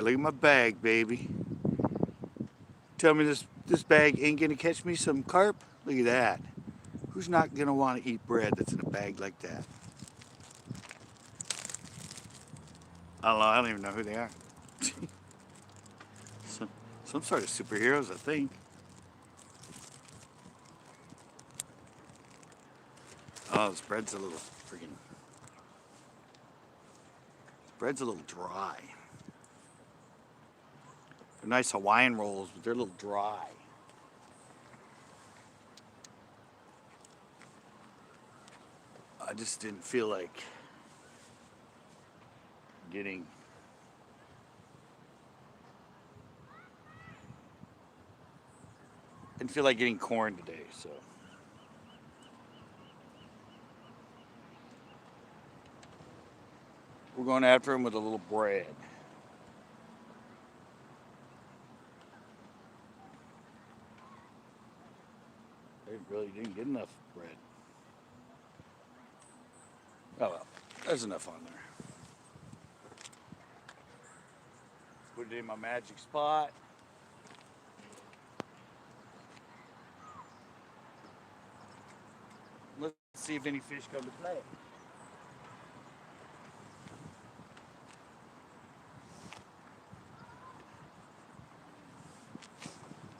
Look at my bag, baby. Tell me this bag ain't gonna catch me some carp? Look at that. Who's not gonna want to eat bread that's in a bag like that? I don't know. I don't even know who they are. some, some sort of superheroes, I think. Oh, this bread's a little freaking. Bread's a little dry. They're nice Hawaiian rolls, but they're a little dry. I just didn't feel like getting. Didn't feel like getting corn today, so. We're going after him with a little bread. They really didn't get enough bread. Oh well, there's enough on there. Put it in my magic spot. Let's see if any fish come to play.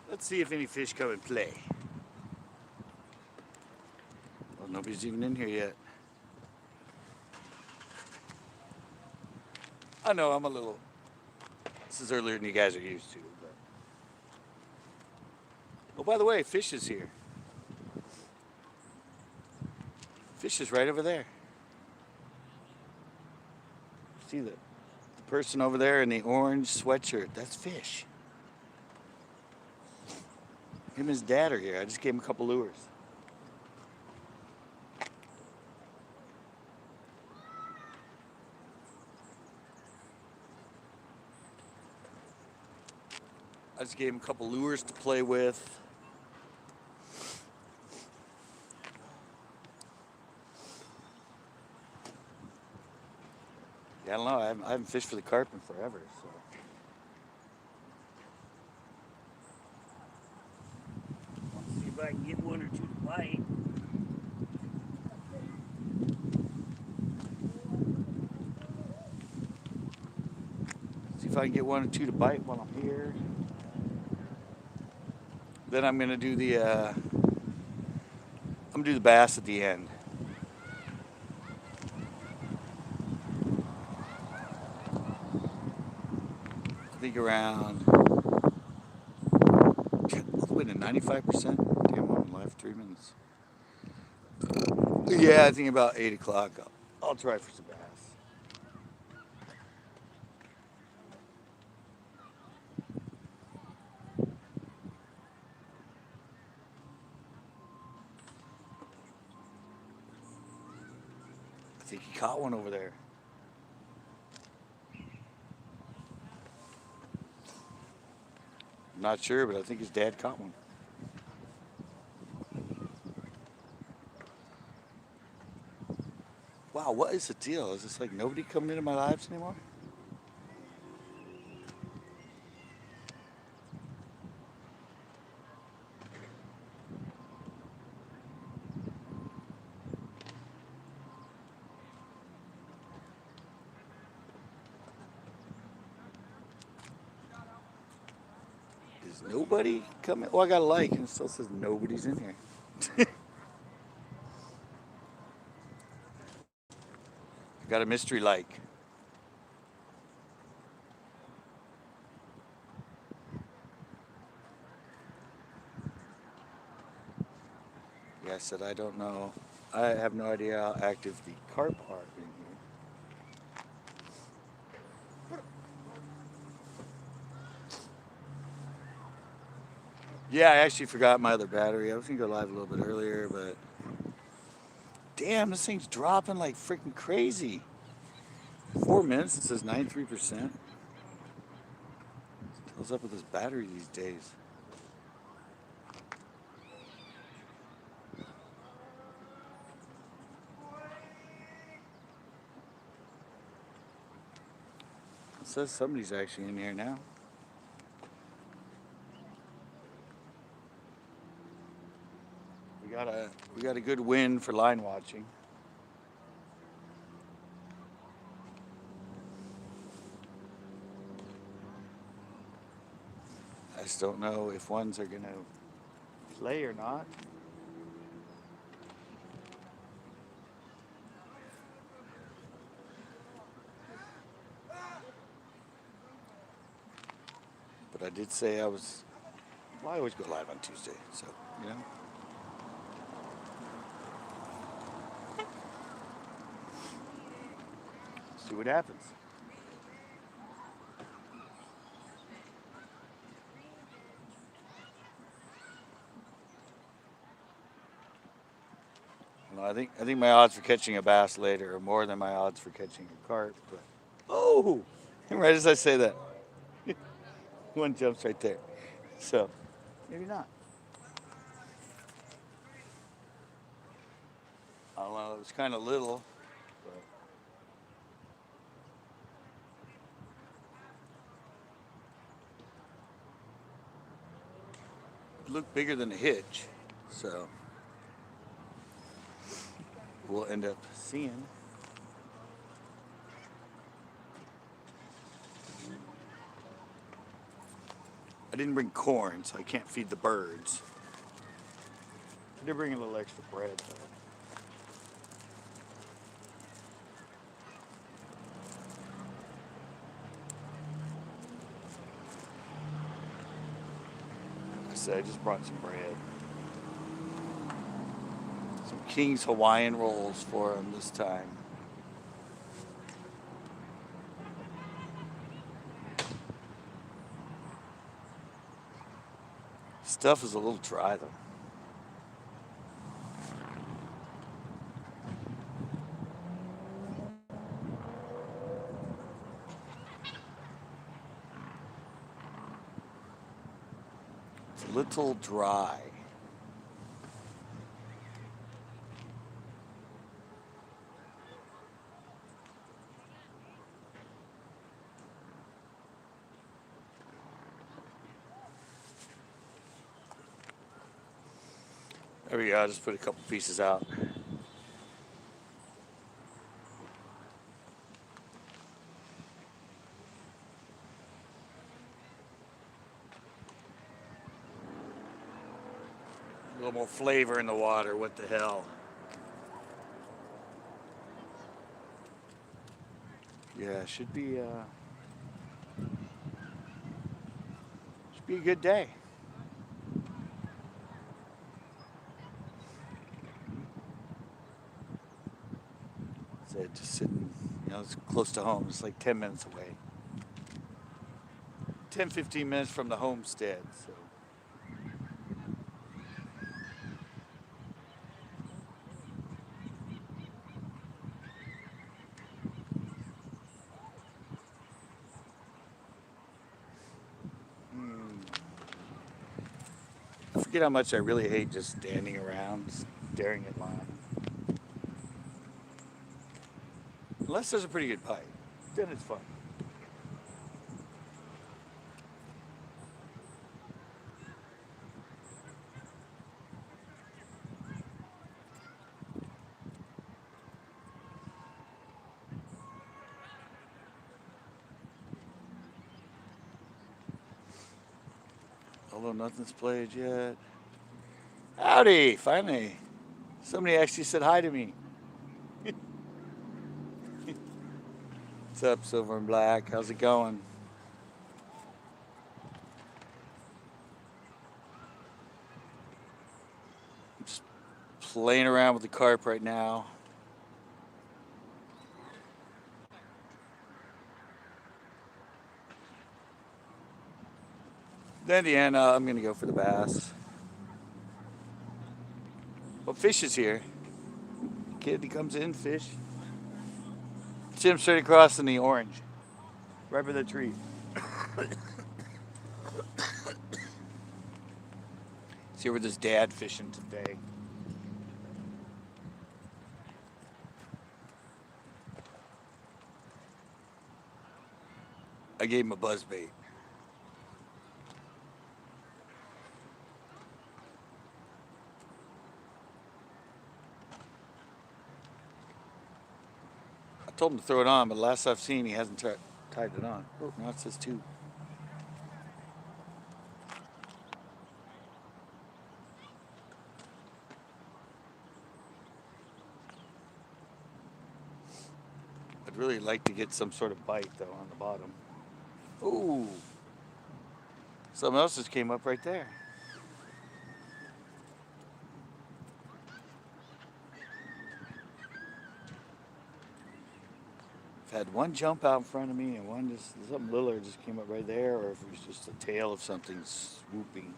Let's see if any fish come and play. Well, nobody's even in here yet. I know I'm a little. This is earlier than you guys are used to. But. Oh, by the way, fish is here. Fish is right over there. See the person over there in the orange sweatshirt? That's fish. Him and his dad are here. I just gave him a couple lures. I just gave him a couple lures to play with. Yeah, I don't know. I haven't fished for the carp in forever, so. Want to see if I can get one or two to bite. See if I can get one or two to bite while I'm here. Then I'm gonna do the bass at the end. I think around all the way to 95%. Damn, I'm live 3 minutes. Yeah, I think about 8 o'clock. I'll try for some bass. I think he caught one over there. I'm not sure, but I think his dad caught one. Wow, what is the deal? Is this like nobody coming into my lives anymore? Is nobody coming? Oh, I got a like, and it still says nobody's in here. Got a mystery like. Yeah, I said I don't know. I have no idea how active the carp are in here. Yeah, I actually forgot my other battery. I was gonna go live a little bit earlier, but damn, this thing's dropping like freaking crazy. 4 minutes, it says 93%. What's up with this battery these days? says somebody's actually in here now. We got a good wind for line watching. I just don't know if ones are gonna play or not. But I did say well, I always go live on Tuesday, so, you know. See what happens. Well, I think my odds for catching a bass later are more than my odds for catching a carp. But oh, right as I say that, one jumps right there. So maybe not. I don't know. It was kind of little. But it looked bigger than a hitch. So we'll end up seeing. I didn't bring corn, so I can't feed the birds. I did bring a little extra bread, though. I just brought some bread. Some King's Hawaiian rolls for him this time. Stuff is a little dry though. It's a little dry. There we go, I just put a couple pieces out. A little more flavor in the water, what the hell. Yeah, should be a good day. Just sitting, it's close to home. It's like 10 minutes away. 10, 15 minutes from the homestead, so. I forget how much I really hate just standing around, staring at line. Unless there's a pretty good bite, then it's fun. Although nothing's played yet. Howdy, finally. Somebody actually said hi to me. What's up, Silver and Black? How's it going? I'm just playing around with the carp right now. Then at the end, I'm going to go for the bass. Well, fish is here. Kid, he comes in, fish. See him straight across in the orange. Right by the tree. See where this dad fishing today. I gave him a buzz bait. I told him to throw it on, but last I've seen, he hasn't tied it on. Oh, now it says two. I'd really like to get some sort of bite, though, on the bottom. Ooh. Something else just came up right there. I've had one jump out in front of me and one just, something littler just came up right there, or if it was just the tail of something swooping.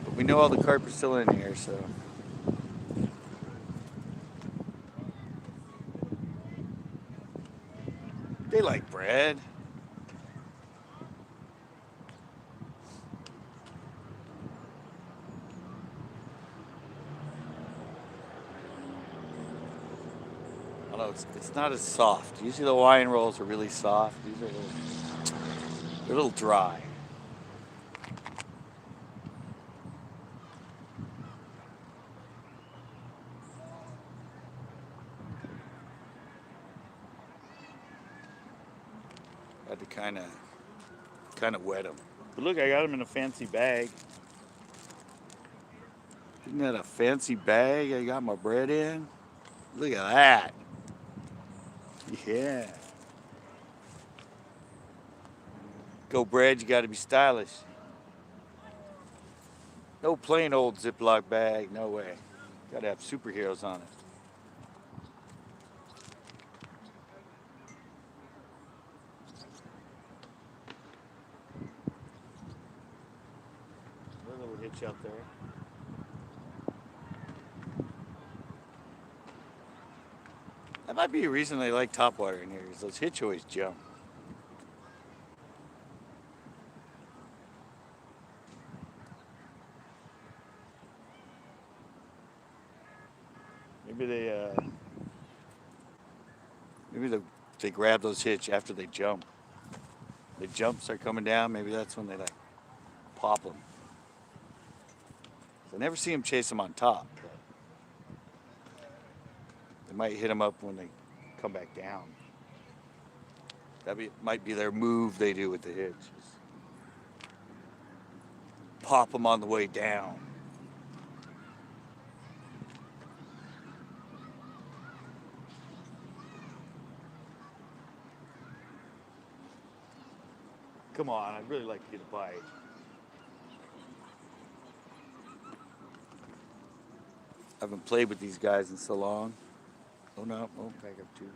But we know all the carp are still in here, so. They like bread. Although it's not as soft. Usually the Hawaiian rolls are really soft. These are they're a little dry. Had to kind of wet them. But look, I got them in a fancy bag. Isn't that a fancy bag I got my bread in? Look at that. Yeah. Go bread, you got to be stylish. No plain old Ziploc bag, no way. Got to have superheroes on it. Another little hitch out there. That might be a reason they like topwater in here, is those hitch always jump. Maybe they grab those hitch after they jump. They jump, start coming down. Maybe that's when they like pop them. I never see them chase them on top. But they might hit them up when they come back down. Might be their move they do with the hitch. Pop them on the way down. Come on, I'd really like to get a bite. I haven't played with these guys in so long. Oh no, oh, back up two.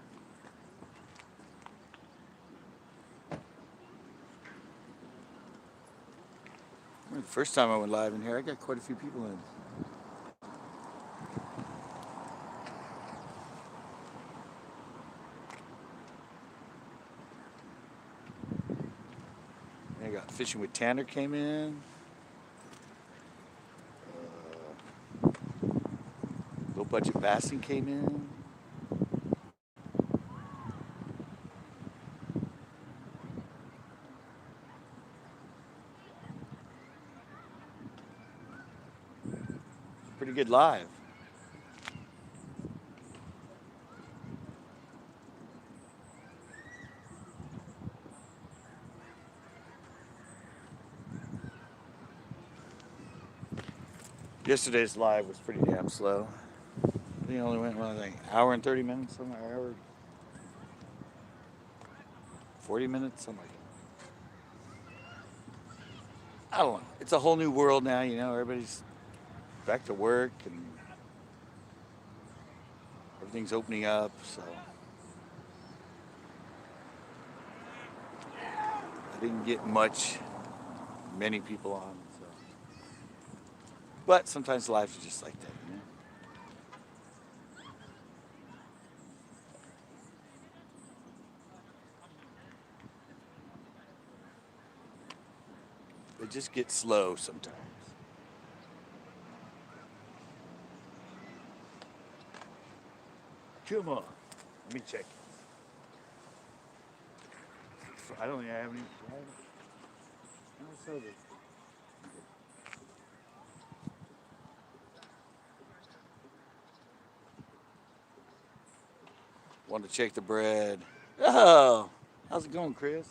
The first time I went live in here, I got quite a few people in. I got Fishing with Tanner came in. Low budget bassing came in. Pretty good live. Yesterday's live was pretty damn slow. I think it only went, what, like hour and 30 minutes, something, hour 40 minutes, something like that. I don't know. It's a whole new world now, you know. Everybody's back to work and everything's opening up, so I didn't get many people on. So. But sometimes life is just like that, you know. They just get slow sometimes. Come on. Let me check. I don't think I have any. I don't know. Want to check the bread. Oh, how's it going, Chris?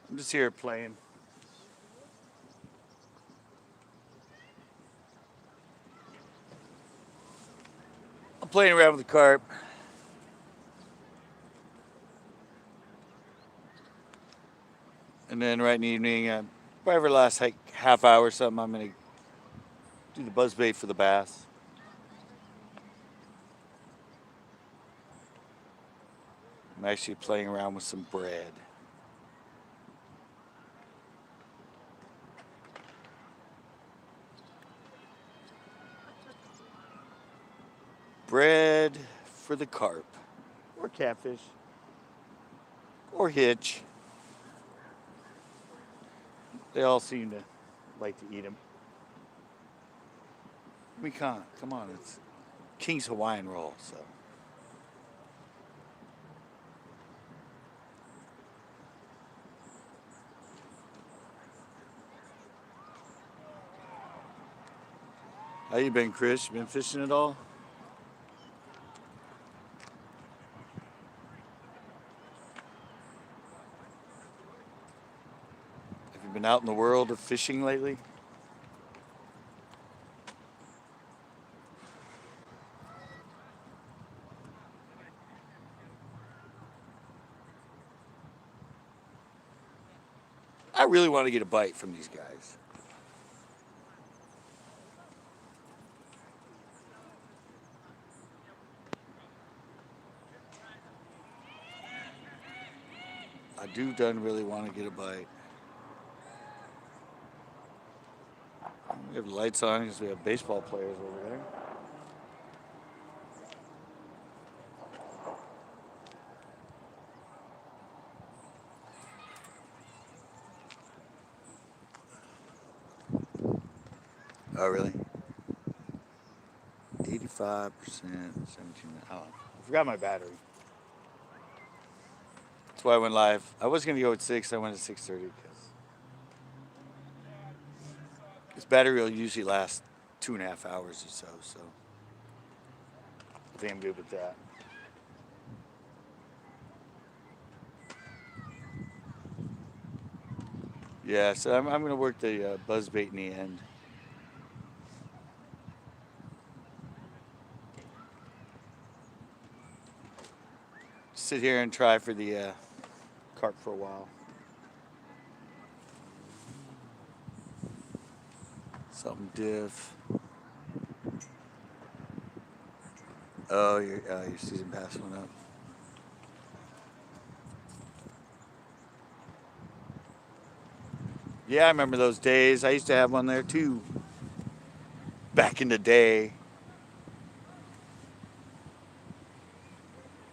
I'm just here playing. I'm playing around with the carp. And then right in the evening, probably for the last half hour or something, I'm going to do the buzz bait for the bass. I'm actually playing around with some bread. Bread for the carp. Or catfish. Or hitch. They all seem to like to eat them. We can't. Come on, it's King's Hawaiian roll, so. How you been, Chris? You been fishing at all? Have you been out in the world of fishing lately? I really want to get a bite from these guys. I do done really want to get a bite. We have lights on because we have baseball players over there. Oh, really? 85%, 17. Oh, I forgot my battery. That's why I went live. I was going to go at 6. I went at 6:30 because this battery will usually last 2.5 hours or so. So I think I'm good with that. Yeah, so I'm going to work the buzz bait in the end. Sit here and try for the carp for a while. Something diff. Oh, your season pass went up. Yeah, I remember those days. I used to have one there too. Back in the day.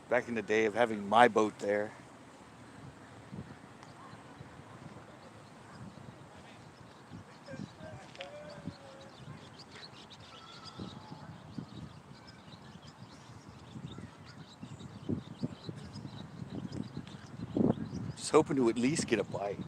Back in the day of having my boat there. Just hoping to at least get a bite.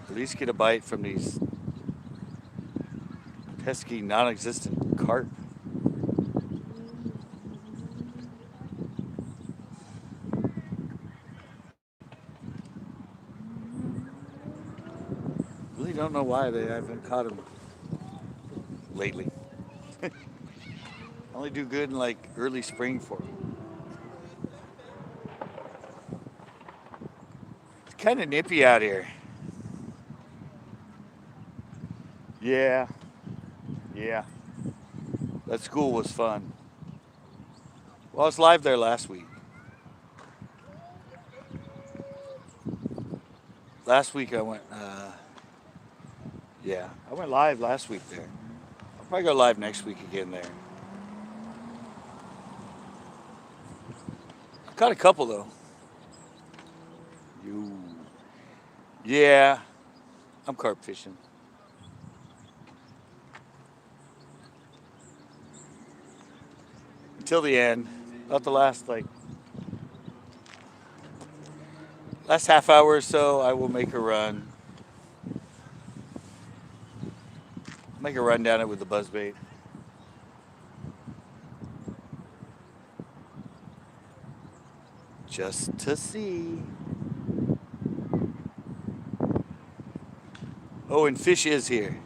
At least get a bite from these pesky, non-existent carp. Really don't know why I haven't caught them lately. I only do good in like early spring for them. It's kind of nippy out here. Yeah, yeah. That school was fun. Well, I was live there last week. last week I went, yeah, I went live last week there. I'll probably go live next week again there. I caught a couple though. You, yeah, I'm carp fishing. Until the end. About the last half hour or so, I will make a run. Make a run down it with the buzzbait. Just to see. Oh, and Fish is here.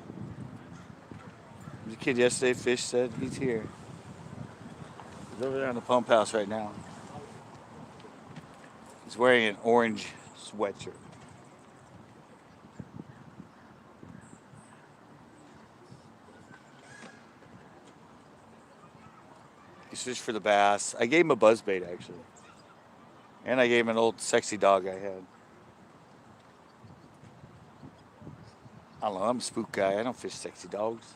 The kid yesterday, Fish said he's here. He's over there in the pump house right now. He's wearing an orange sweatshirt. He's fished for the bass. I gave him a buzzbait actually. And I gave him an old sexy dog I had. I don't know, I'm a spook guy. I don't fish sexy dogs.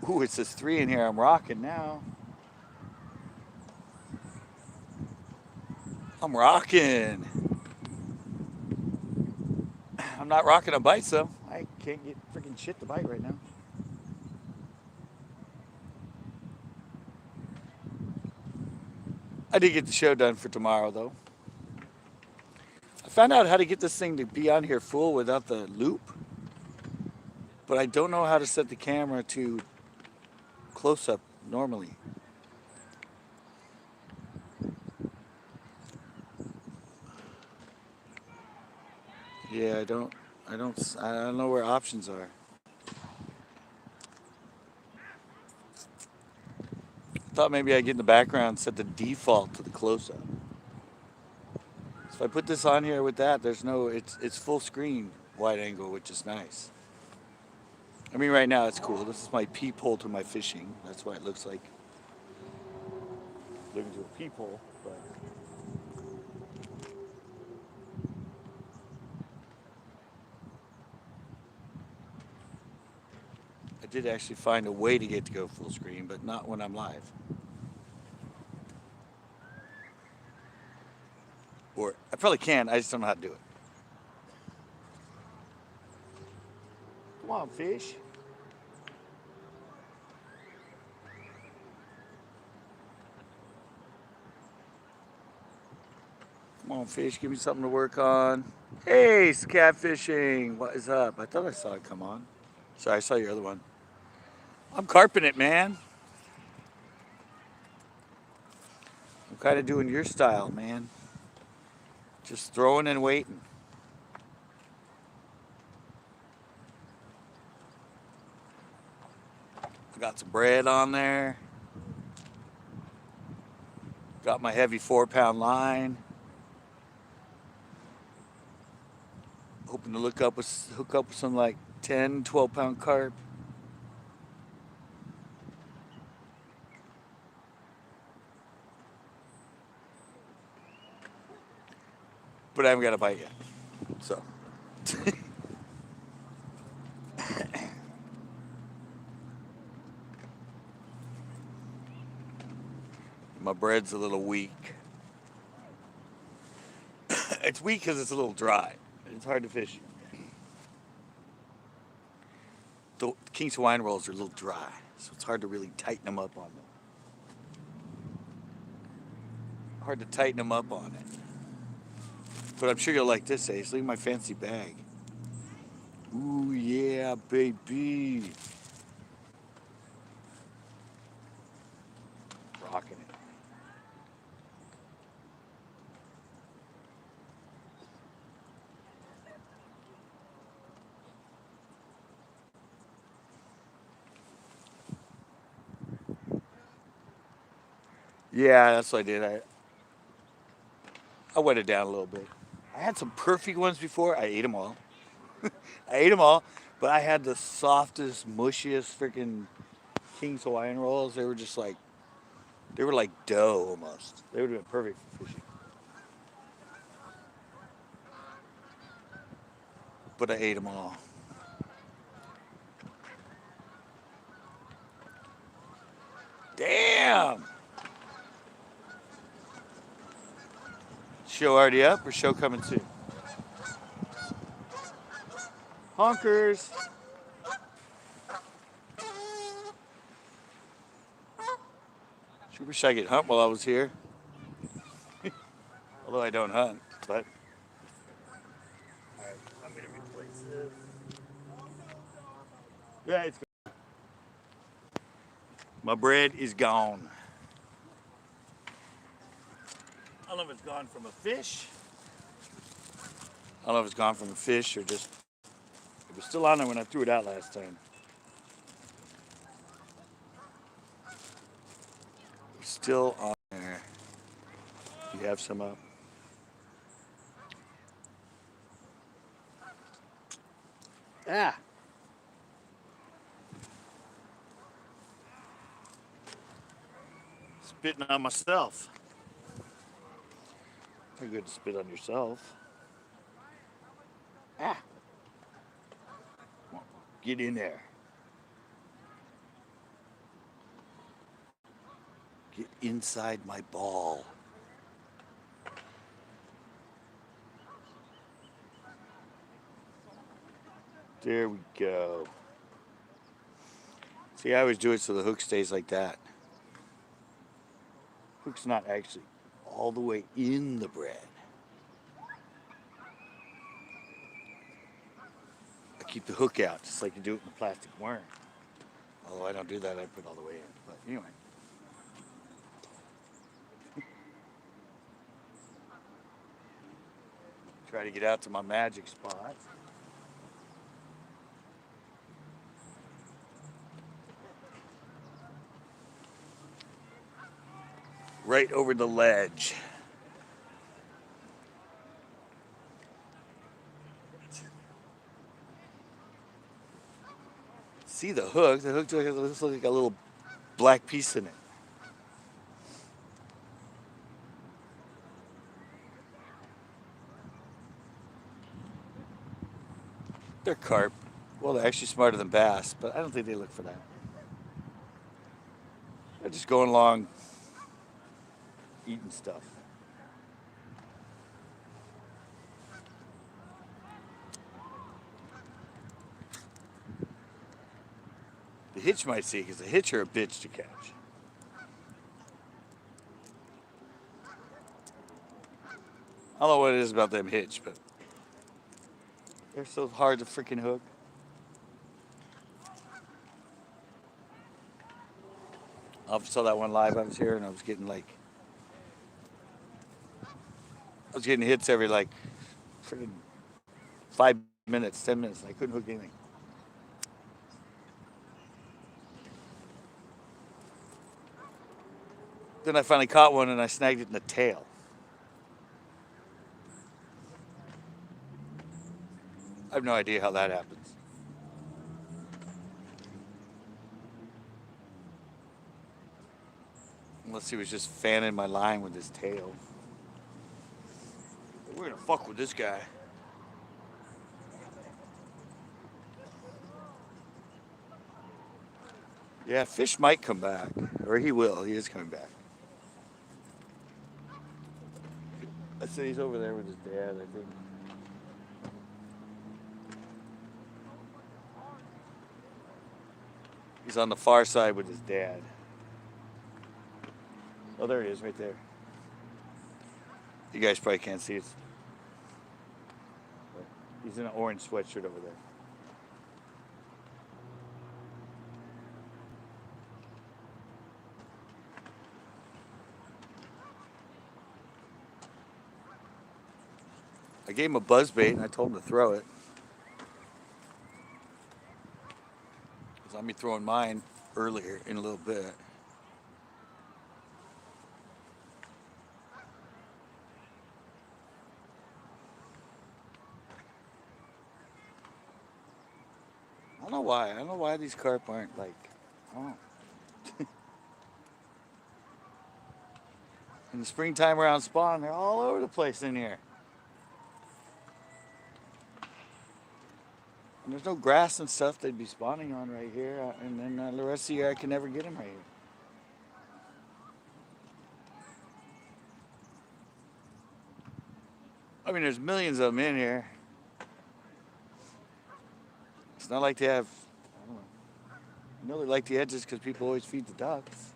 Ooh, it says 3 in here. I'm rocking now. I'm rocking. I'm not rocking a bite though. I can't get freaking shit to bite right now. I did get the show done for tomorrow though. I found out how to get this thing to be on here full without the loop. But I don't know how to set the camera to close up normally. Yeah, I don't know where options are. Thought maybe I'd get in the background, set the default to the close up. So if I put this on here with that, it's full screen wide angle, which is nice. I mean, right now it's cool. This is my peephole to my fishing. That's why it looks like looking to a peephole. But I did actually find a way to get to go full screen, but not when I'm live. Or I probably can. I just don't know how to do it. Come on, fish. Come on, fish. Give me something to work on. Hey, it's catfishing. What is up? I thought I saw it come on. Sorry, I saw your other one. I'm carping it, man. I'm kind of doing your style, man. Just throwing and waiting. I got some bread on there. Got my heavy 4-pound line. Hoping to hook up with some like 10, 12-pound carp. But I haven't got a bite yet. So. My bread's a little weak. It's weak because it's a little dry. It's hard to fish. The King's Hawaiian rolls are a little dry, so it's hard to really tighten them up on them. Hard to tighten them up on it. But I'm sure you'll like this, Ace. Look at my fancy bag. Ooh, yeah, baby. Rocking it. Yeah, that's what I did. I wet it down a little bit. I had some perfect ones before. I ate them all. I ate them all, but I had the softest, mushiest freaking King's Hawaiian rolls. They were like dough almost. They would have been perfect for fishing. but I ate them all. Damn! Show already up or show coming soon? Honkers! Sure wish I could hunt while I was here. Although I don't hunt, but. Alright, I'm gonna replace this. Yeah, it's gone. My bread is gone. I don't know if it's gone from a fish. I don't know if it's gone from a fish or just. It was still on there when I threw it out last time. It's still on there. You have some up. Ah! Spitting on myself. You're good to spit on yourself. Ah! Get in there. Get inside my ball. There we go. See, I always do it so the hook stays like that. Hook's not actually all the way in the bread. I keep the hook out just like you do it in a plastic worm. Although I don't do that, I put it all the way in. But anyway. Try to get out to my magic spot. Right over the ledge. See the hook? The hook looks like a little black piece in it. They're carp. Well, they're actually smarter than bass, but I don't think they look for that. They're just going along eating stuff. The hitch might see, because the hitch are a bitch to catch. I don't know what it is about them hitch, but they're so hard to freaking hook. I saw that one live. I was here and I was getting hits every like freaking 5 minutes, 10 minutes. And I couldn't hook anything. Then I finally caught one and I snagged it in the tail. I have no idea how that happens. Unless he was just fanning my line with his tail. We're gonna fuck with this guy. Yeah, fish might come back. Or he will. He is coming back. I said he's over there with his dad, I think. He's on the far side with his dad. Oh, there he is, right there. You guys probably can't see it. He's in an orange sweatshirt over there. I gave him a buzzbait and I told him to throw it. Because I'll be throwing mine earlier in a little bit. I don't know why. I don't know why these carp aren't like, oh. In the springtime around spawn, they're all over the place in here. there's no grass and stuff they'd be spawning on right here. And then the rest of the year I can never get them right here. I mean, there's millions of them in here. It's not like they have, I don't know. You know they like the edges because people always feed the ducks.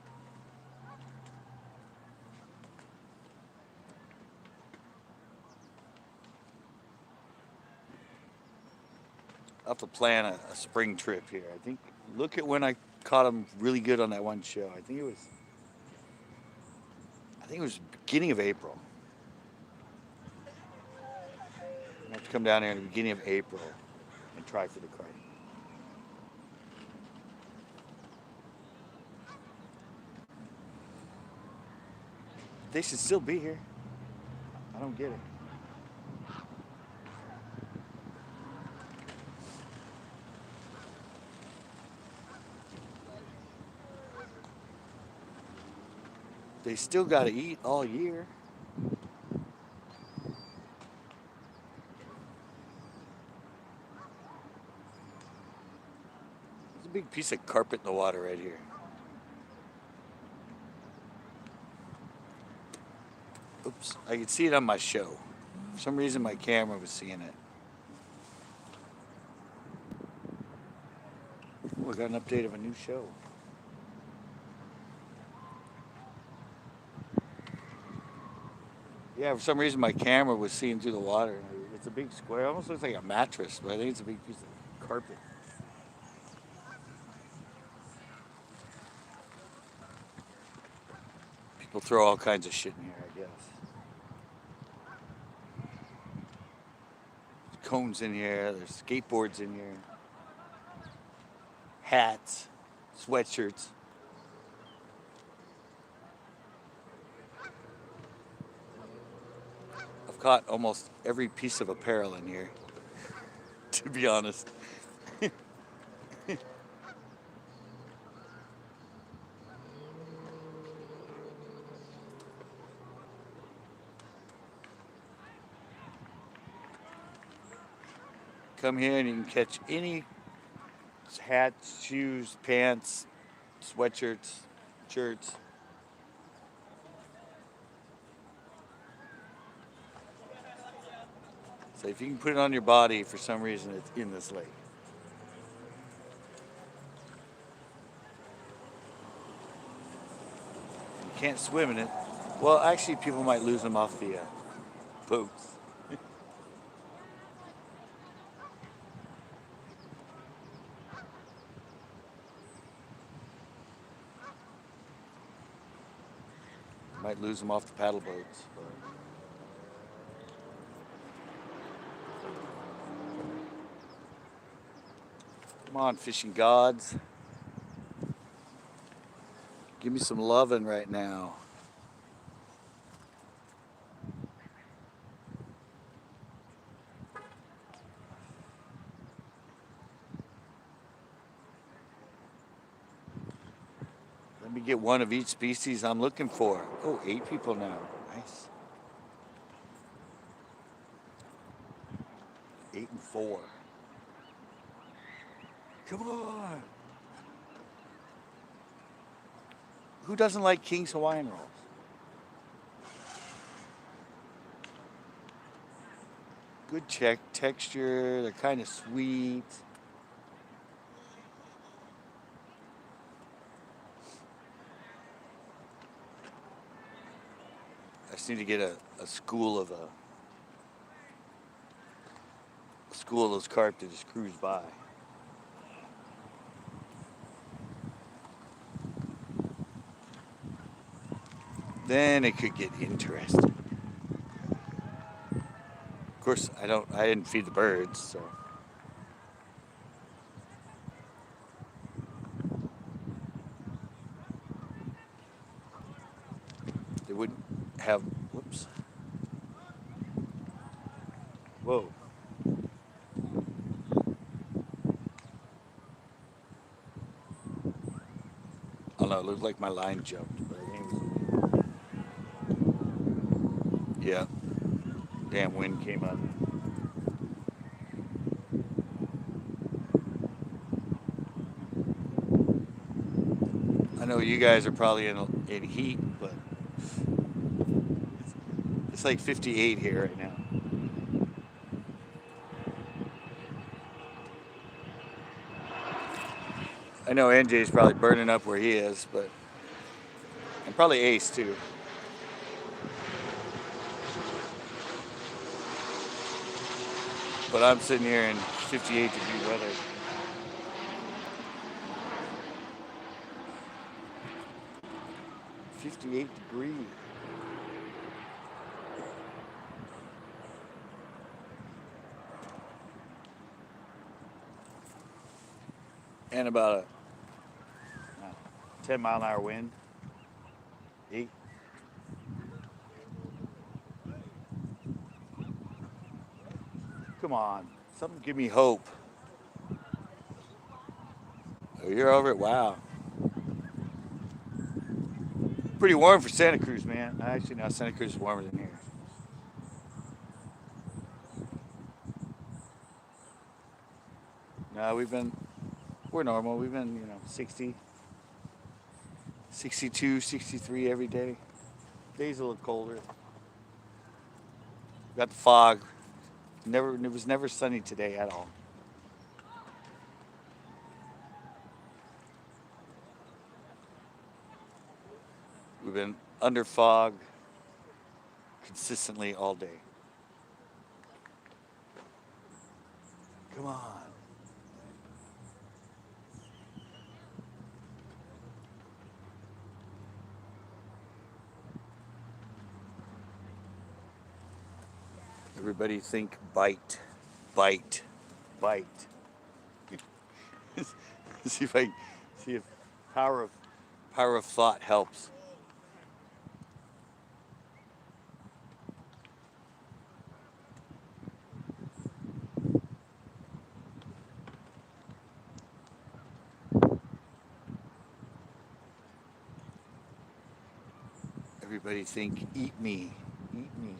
I'll have to plan a spring trip here. I think, look at when I caught them really good on that one show. I think it was beginning of April. I have to come down here in the beginning of April and try for the carp. They should still be here. I don't get it. They still got to eat all year. There's a big piece of carpet in the water right here. Oops, I could see it on my show. For some reason my camera was seeing it. Oh, I got an update of a new show. Yeah, for some reason my camera was seeing through the water. It's a big square, it almost looks like a mattress, but I think it's a big piece of carpet. People throw all kinds of shit in here, I guess. There's cones in here, there's skateboards in here, hats, sweatshirts. I've caught almost every piece of apparel in here, to be honest. Come here and you can catch any hats, shoes, pants, sweatshirts, shirts. So if you can put it on your body, for some reason it's in this lake. You can't swim in it. Well, actually people might lose them off the boats. Might lose them off the paddle boats. But. Come on, fishing gods. Give me some lovin' right now. Let me get one of each species I'm looking for. Oh, 8 people now. Nice. 8 and 4. Come on. Who doesn't like King's Hawaiian rolls? Good texture. They're kind of sweet. I just need to get a school of those carp to just cruise by. Then it could get interesting. Of course, I didn't feed the birds, so. They wouldn't have, whoops. Whoa. I don't know, it looked like my line jumped, but I think it was. Yeah. Damn wind came up. you guys are probably in heat, but it's like 58 here right now. I know NJ's probably burning up where he is, but and probably Ace too. But I'm sitting here in 58-degree weather. 58 degrees. And about a 10-mile-an-hour wind. 8. Come on. Something give me hope. Oh, you're over it? Wow. Pretty warm for Santa Cruz, man. Actually, no, Santa Cruz is warmer than here. No, we're normal. We've been, 60, 62, 63 every day. Days a little colder. Got the fog. It was never sunny today at all. We've been under fog consistently all day. Come on. Everybody think bite, bite, bite. See if power of thought helps. Everybody think eat me, eat me.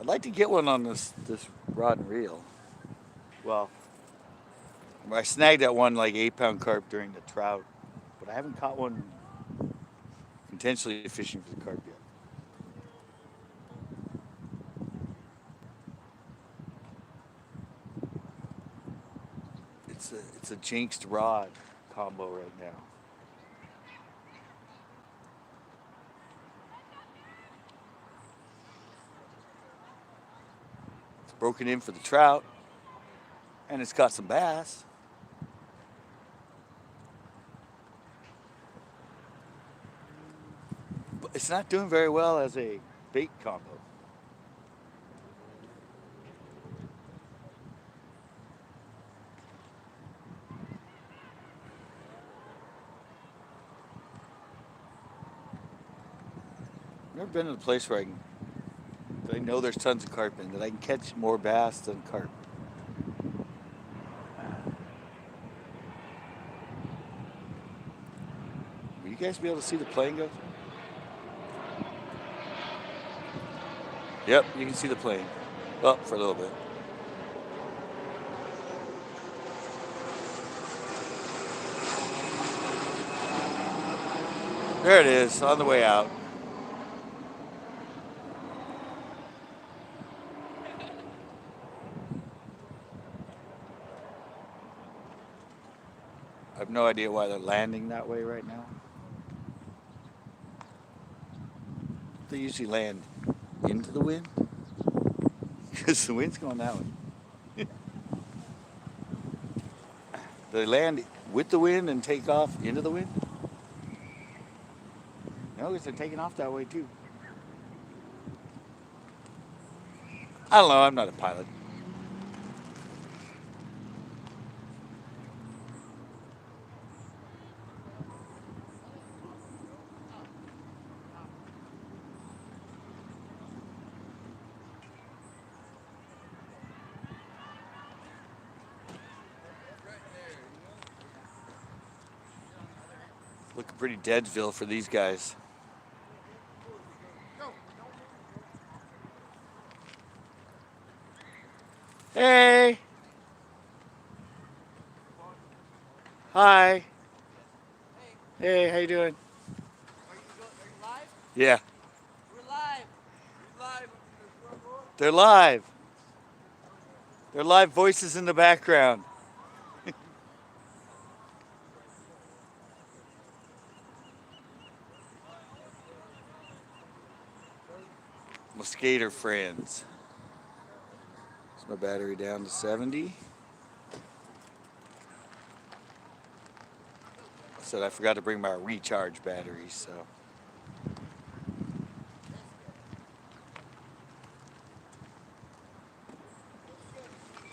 I'd like to get one on this rod and reel. Well, I snagged that one like 8-pound carp during the trout, but I haven't caught one intentionally fishing for the carp yet. It's a jinxed rod combo right now. It's broken in for the trout, and it's got some bass. But it's not doing very well as a bait combo. I've never been to a place where I know there's tons of carp in, that I can catch more bass than carp. Will you guys be able to see the plane go? Yep, you can see the plane. Well, for a little bit. There it is, on the way out. I have no idea why they're landing that way right now. They usually land into the wind because the wind's going that way. They land with the wind and take off into the wind? No, because they're taking off that way too. I don't know, I'm not a pilot. Looking pretty Deadsville for these guys. Hey! Hi. Hey, how you doing? Are you live? Yeah, We're live. We're live. they're live. They're live voices in the background. My skater friends. Is my battery down to 70? I said I forgot to bring my recharge battery, so.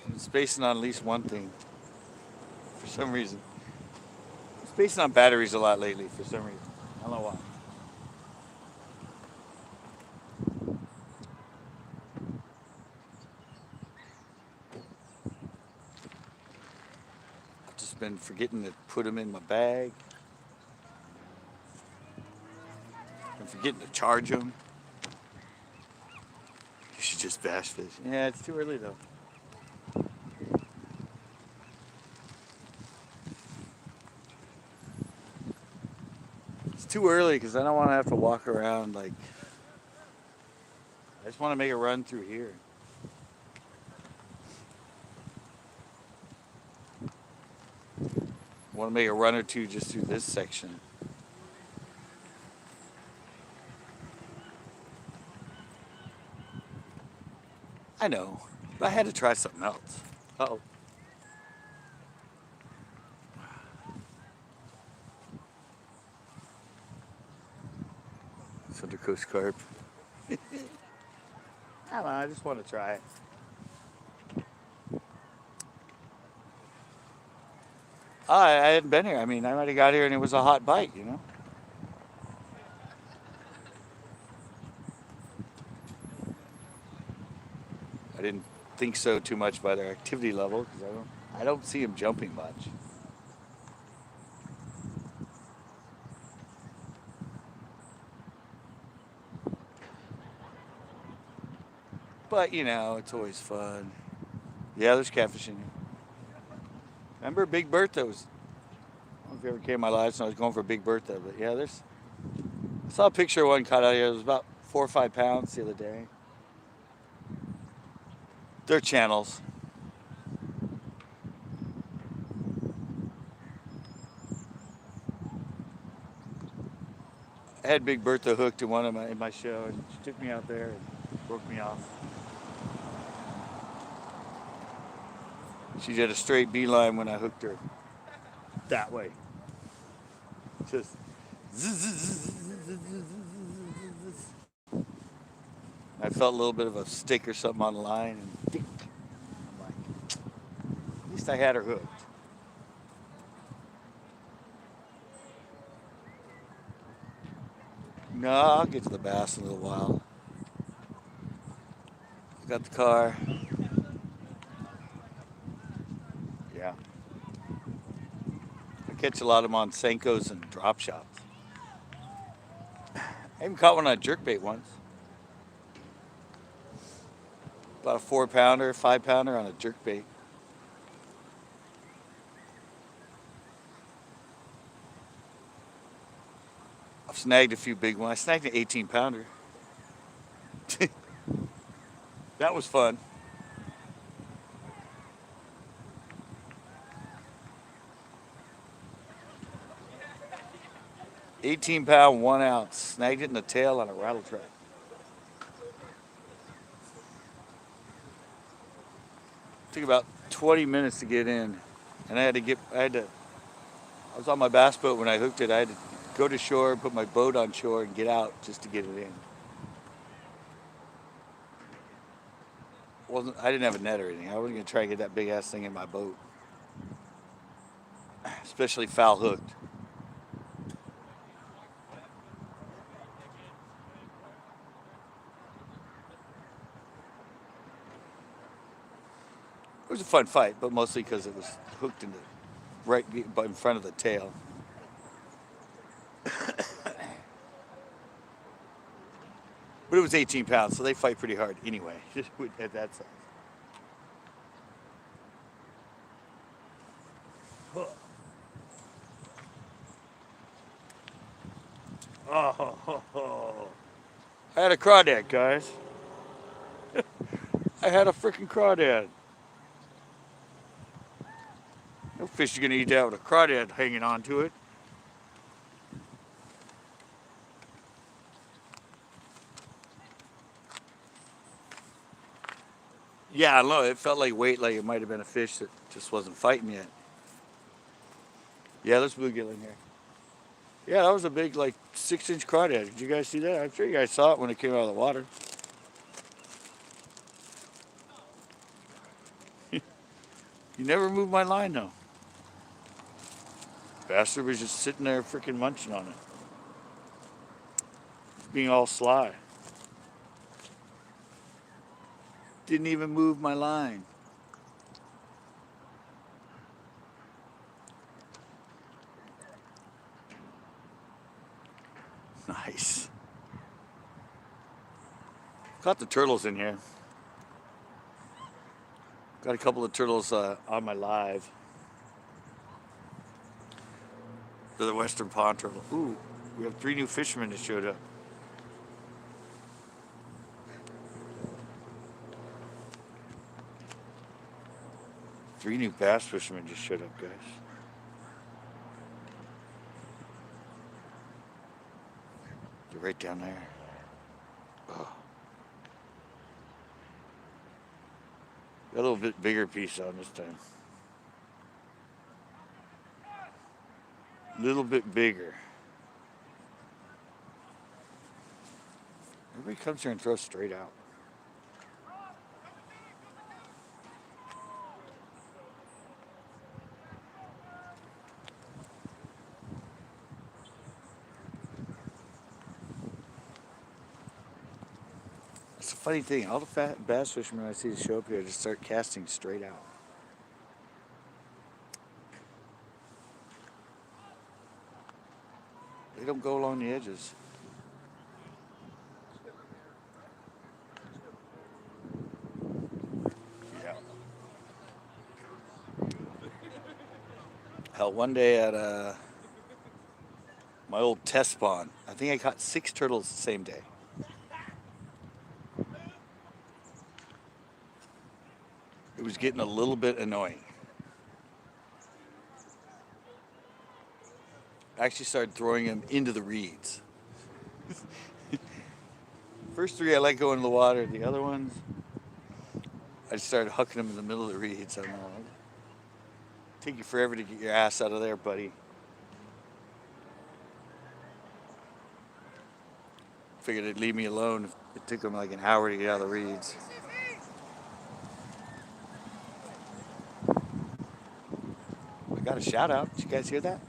I'm spacing on at least one thing for some reason. I'm spacing on batteries a lot lately for some reason. I don't know why. I've just been forgetting to put them in my bag. I'm forgetting to charge them. You should just bass fish. Yeah, it's too early though. It's too early because I don't want to have to walk around like. I just want to make a run through here. I want to make a run or two just through this section. I know, but I had to try something else. Oh, Center Coast carp. I don't know. I just want to try it. I hadn't been here. I mean, I might have got here and it was a hot bite, you know. I didn't think so too much by their activity level because I don't see them jumping much. But you know, it's always fun. Yeah, there's catfish in here. Remember Big Bertha was. I don't know if you ever came to my lives and I was going for Big Bertha, but yeah, there's. I saw a picture of one caught out here. It was about 4 or 5 pounds the other day. They're channels. I had Big Bertha hooked in one of my show, and she took me out there and broke me off. She did a straight beeline when I hooked her that way. Just. I felt a little bit of a stick or something on the line, and dink. I'm like, at least I had her hooked. No, I'll get to the bass in a little while. I got the car. Yeah. I catch a lot of them on Senkos and drop shots. I even caught one on a jerkbait once. About a 4 pounder, 5 pounder on a jerkbait. I've snagged a few big ones. I snagged an 18 pounder. That was fun. 18 pound, 1 ounce. Snagged it in the tail on a rattle trap. Took about 20 minutes to get in. And I was on my bass boat when I hooked it. I had to go to shore, put my boat on shore, and get out just to get it in. I didn't have a net or anything. I wasn't gonna try and get that big ass thing in my boat, especially foul hooked. It was a fun fight, but mostly because it was hooked right in front of the tail. But it was 18 pounds, so they fight pretty hard anyway at that size. Oh, I had a crawdad, guys. I had a freaking crawdad. No fish is gonna eat that with a crawdad hanging on to it. Yeah, I know. It felt like weight, like it might have been a fish that just wasn't fighting yet. Yeah, there's bluegill in here. Yeah, that was a big, like 6-inch crawdad. Did you guys see that? I'm sure you guys saw it when it came out of the water. You never moved my line though. Bastard was just sitting there freaking munching on it. Being all sly. Didn't even move my line. Nice. Caught the turtles in here. Got a couple of turtles on my live. They're the western pond turtle. Ooh, we have 3 new fishermen that showed up. Three new bass fishermen just showed up, guys. They're right down there. Oh. Got a little bit bigger piece on this time. A little bit bigger. Everybody comes here and throws straight out. It's a funny thing. All the fat bass fishermen I see show up here just start casting straight out. They don't go along the edges. Yeah. Hell, one day at my old test pond, I think I caught 6 turtles the same day. It was getting a little bit annoying. I actually started throwing them into the reeds. First 3 I let go into the water. The other ones, I just started hucking them in the middle of the reeds. I'm like, take you forever to get your ass out of there, buddy. Figured it'd leave me alone. It took them like an hour to get out of the reeds. I got a shout out. Did you guys hear that?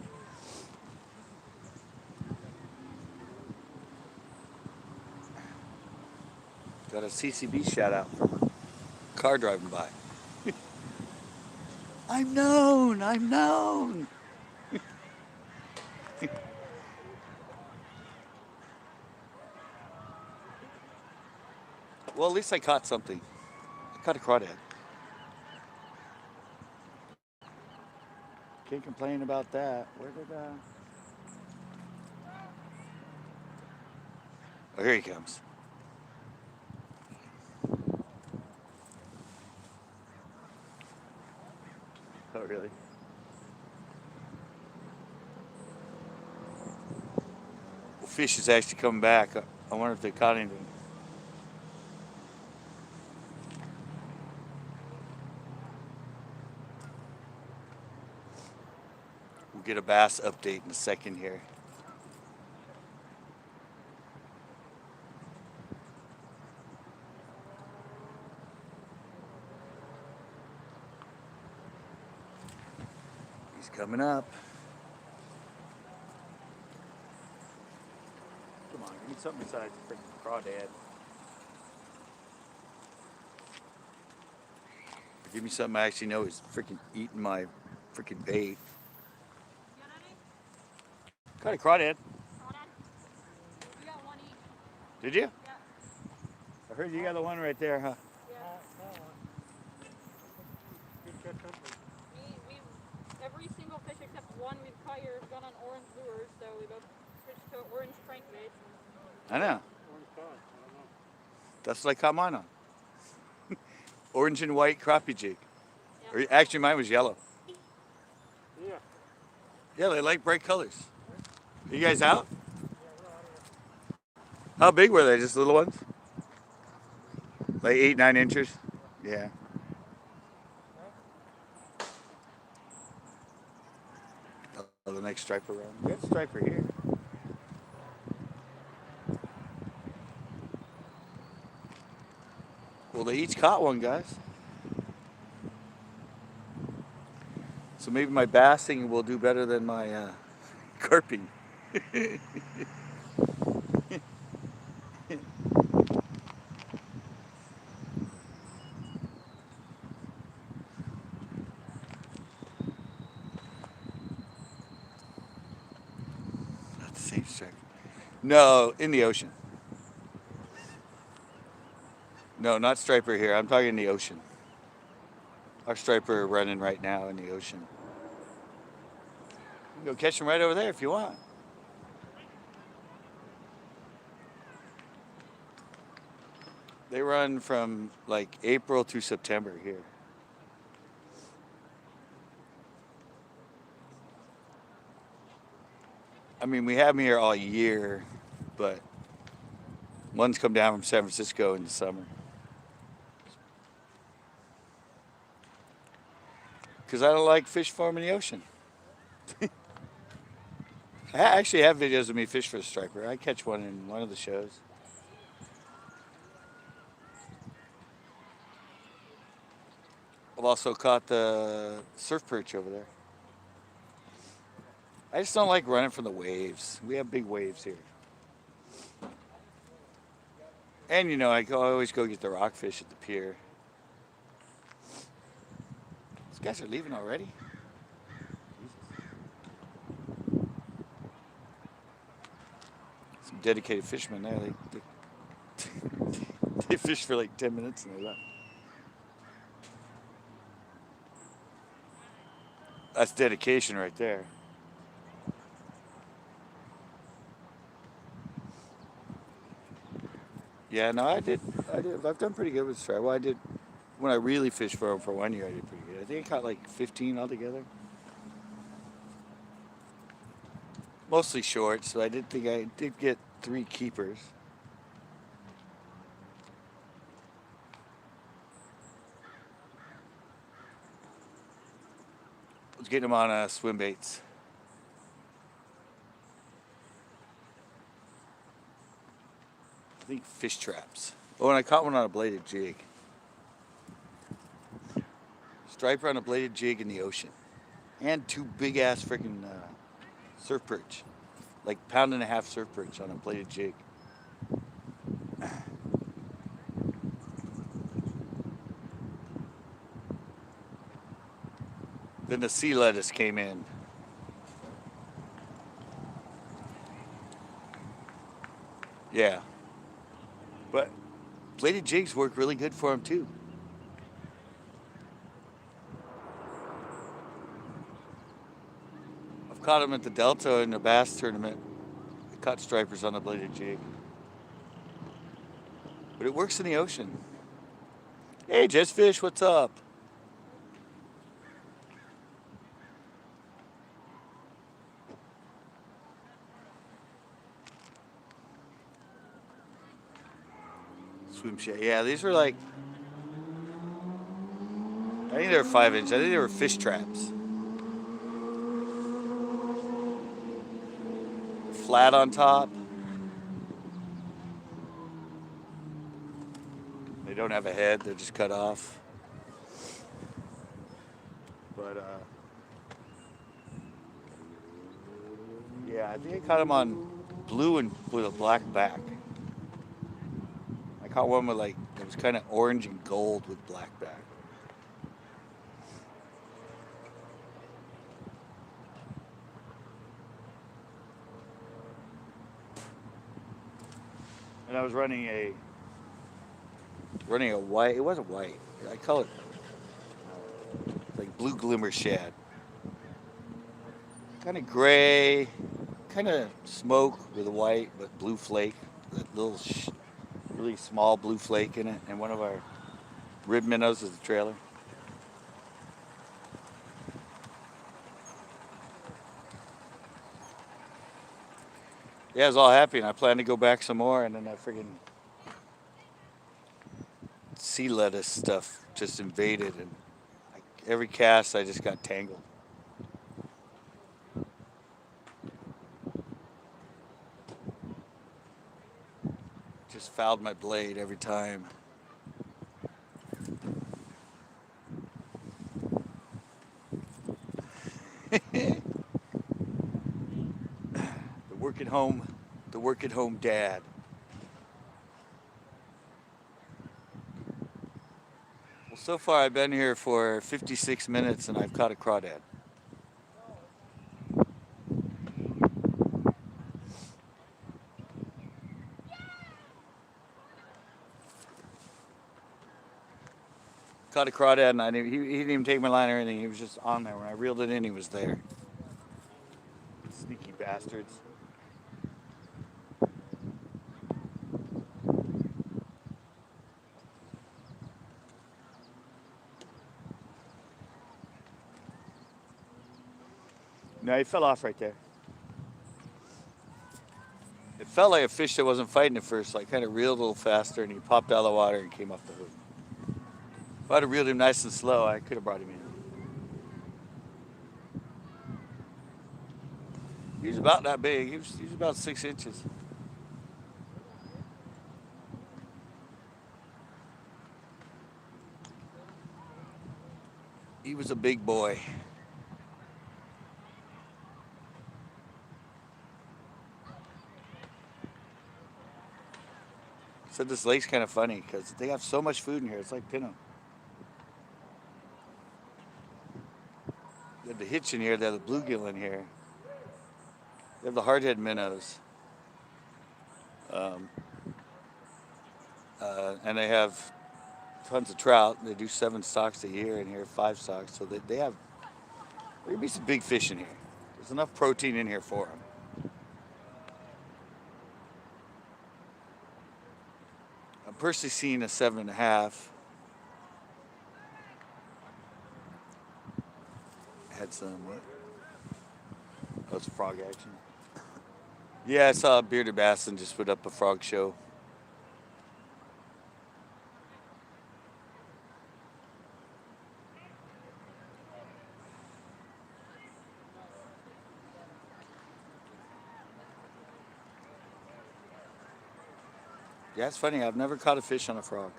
Got a CCB shout out from a car driving by. I'm known. I'm known. Well, at least I caught something. I caught a crawdad. Can't complain about that. Where did Oh, here he comes. Oh, really? Well, fish is actually coming back. I wonder if they caught anything. We'll get a bass update in a second here. He's coming up. Come on, give me something besides the freaking crawdad. Give me something I actually know is freaking eating my freaking bait. Caught a crawdad. You got one each. Did you? Yeah. I heard you got the one right there, huh? Yeah. We every single fish except one we've caught here has gone on orange lures, so we both switched to an orange crankbait. I know. That's what I caught mine on. Orange and white crappie jig. Yeah. Or actually, mine was yellow. Yeah. Yeah, they like bright colors. Are you guys out? How big were they? Just little ones? Like 8, 9 inches? Yeah. Oh, the next striper round. We got a striper here. Well, they each caught one, guys. So maybe my bassing will do better than my carping. Not the same striper. No, in the ocean. No, not striper here. I'm talking in the ocean. Our striper running right now in the ocean. You can go catch them right over there if you want. They run from like April to September here. I mean, we have them here all year, but ones come down from San Francisco in the summer. Because I don't like fish farming in the ocean. I actually have videos of me fish for the striper. I catch one in one of the shows. I've also caught the surf perch over there. I just don't like running from the waves. We have big waves here. And you know, I always go get the rockfish at the pier. These guys are leaving already? Some dedicated fishermen there. They fish for like 10 minutes and they left. That's dedication right there. Yeah, no, I did. I've done pretty good with striper. Well, I did when I really fished for them for 1 year. I did pretty good. I think I caught like 15 altogether. Mostly shorts, so I did think I did get 3 keepers. I was getting them on swim baits. I think fish traps. Oh, and I caught one on a bladed jig. Striper on a bladed jig in the ocean. And 2 big ass freaking surf perch. Like 1.5 pound surf perch on a bladed jig. Then the sea lettuce came in. Yeah. But bladed jigs work really good for them too. I've caught them at the Delta in the bass tournament. I caught stripers on the bladed jig. But it works in the ocean. Hey, Just Fish, what's up? Swim shade. Yeah, these were like, I think they were 5 inch. I think they were fish traps. Flat on top. They don't have a head, they're just cut off. But yeah, I think I caught them on blue and with a black back. I caught one with like, it was kind of orange and gold with black back. And I was running a white, it wasn't white, I call it like blue glimmer shad. Kind of gray, kind of smoke with a white but blue flake, that little really small blue flake in it, and one of our rib minnows is the trailer. Yeah, I was all happy, and I plan to go back some more, and then that friggin' sea lettuce stuff just invaded, and every cast I just got tangled. Just fouled my blade every time. The work at home, the work at home dad. Well, so far I've been here for 56 minutes and I've caught a crawdad. Caught a crawdad, and he didn't even take my line or anything. He was just on there. When I reeled it in, he was there. Sneaky bastards. No, he fell off right there. It felt like a fish that wasn't fighting at first, so I kind of reeled a little faster, and he popped out of the water and came off the hook. If I'd have reeled him nice and slow, I could have brought him in. He was about that big. He was about 6 inches. He was a big boy. Said this lake's kind of funny because they have so much food in here. It's like Pinot. They have the hitch in here. They have the bluegill in here. They have the hardhead minnows. And they have tons of trout. They do 7 stocks a year in here, 5 stocks. So they have, there'll be some big fish in here. There's enough protein in here for them. I'm personally seeing a 7.5. Had some, what? Oh, it's frog action. Yeah, I saw a bearded bass and just put up a frog show. Yeah, it's funny. I've never caught a fish on a frog.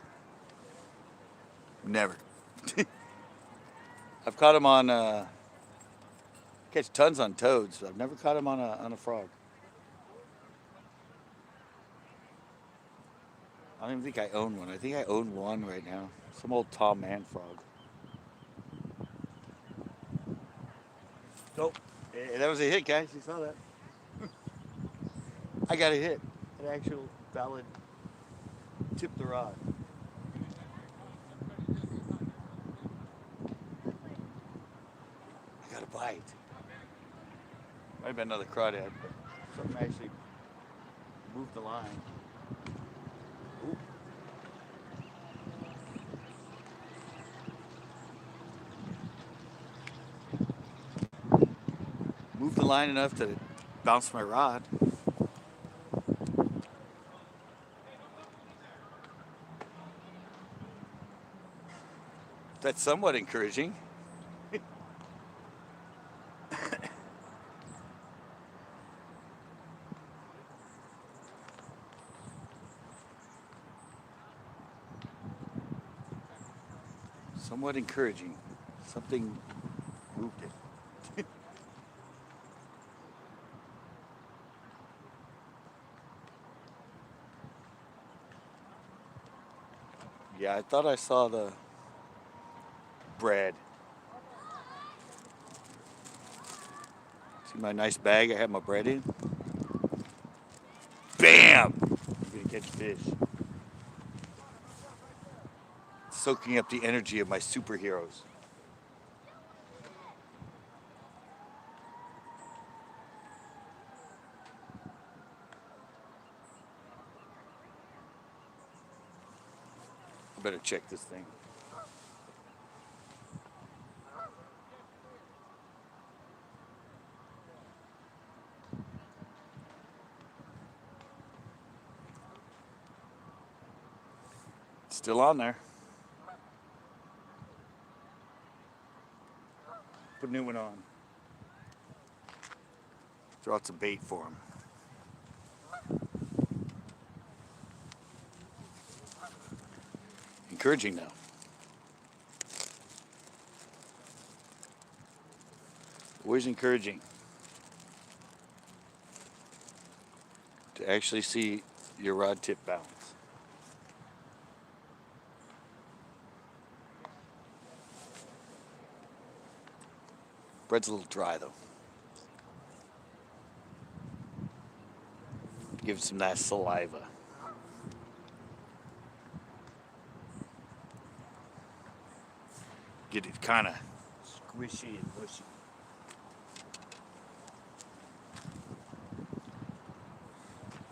Never. I've caught them on, catch tons on toads, but I've never caught them on a frog. I don't even think I own one. I think I own one right now. Some old Tom Man frog. Nope. Hey, that was a hit, guys. You saw that. I got a hit. An actual valid tip the rod. I got a bite. Might have been another crawdad, but something actually moved the line. Ooh. Moved the line enough to bounce my rod. That's somewhat encouraging. Somewhat encouraging. Something moved it. Yeah, I thought I saw the bread. See my nice bag I have my bread in? Bam! I'm gonna catch fish. Soaking up the energy of my superheroes. better check this thing. It's still on there. Put a new one on. Throw out some bait for him. Encouraging now. Always encouraging to actually see your rod tip bounce. Bread's a little dry though. Give it some nice saliva. Get it kind of squishy and mushy.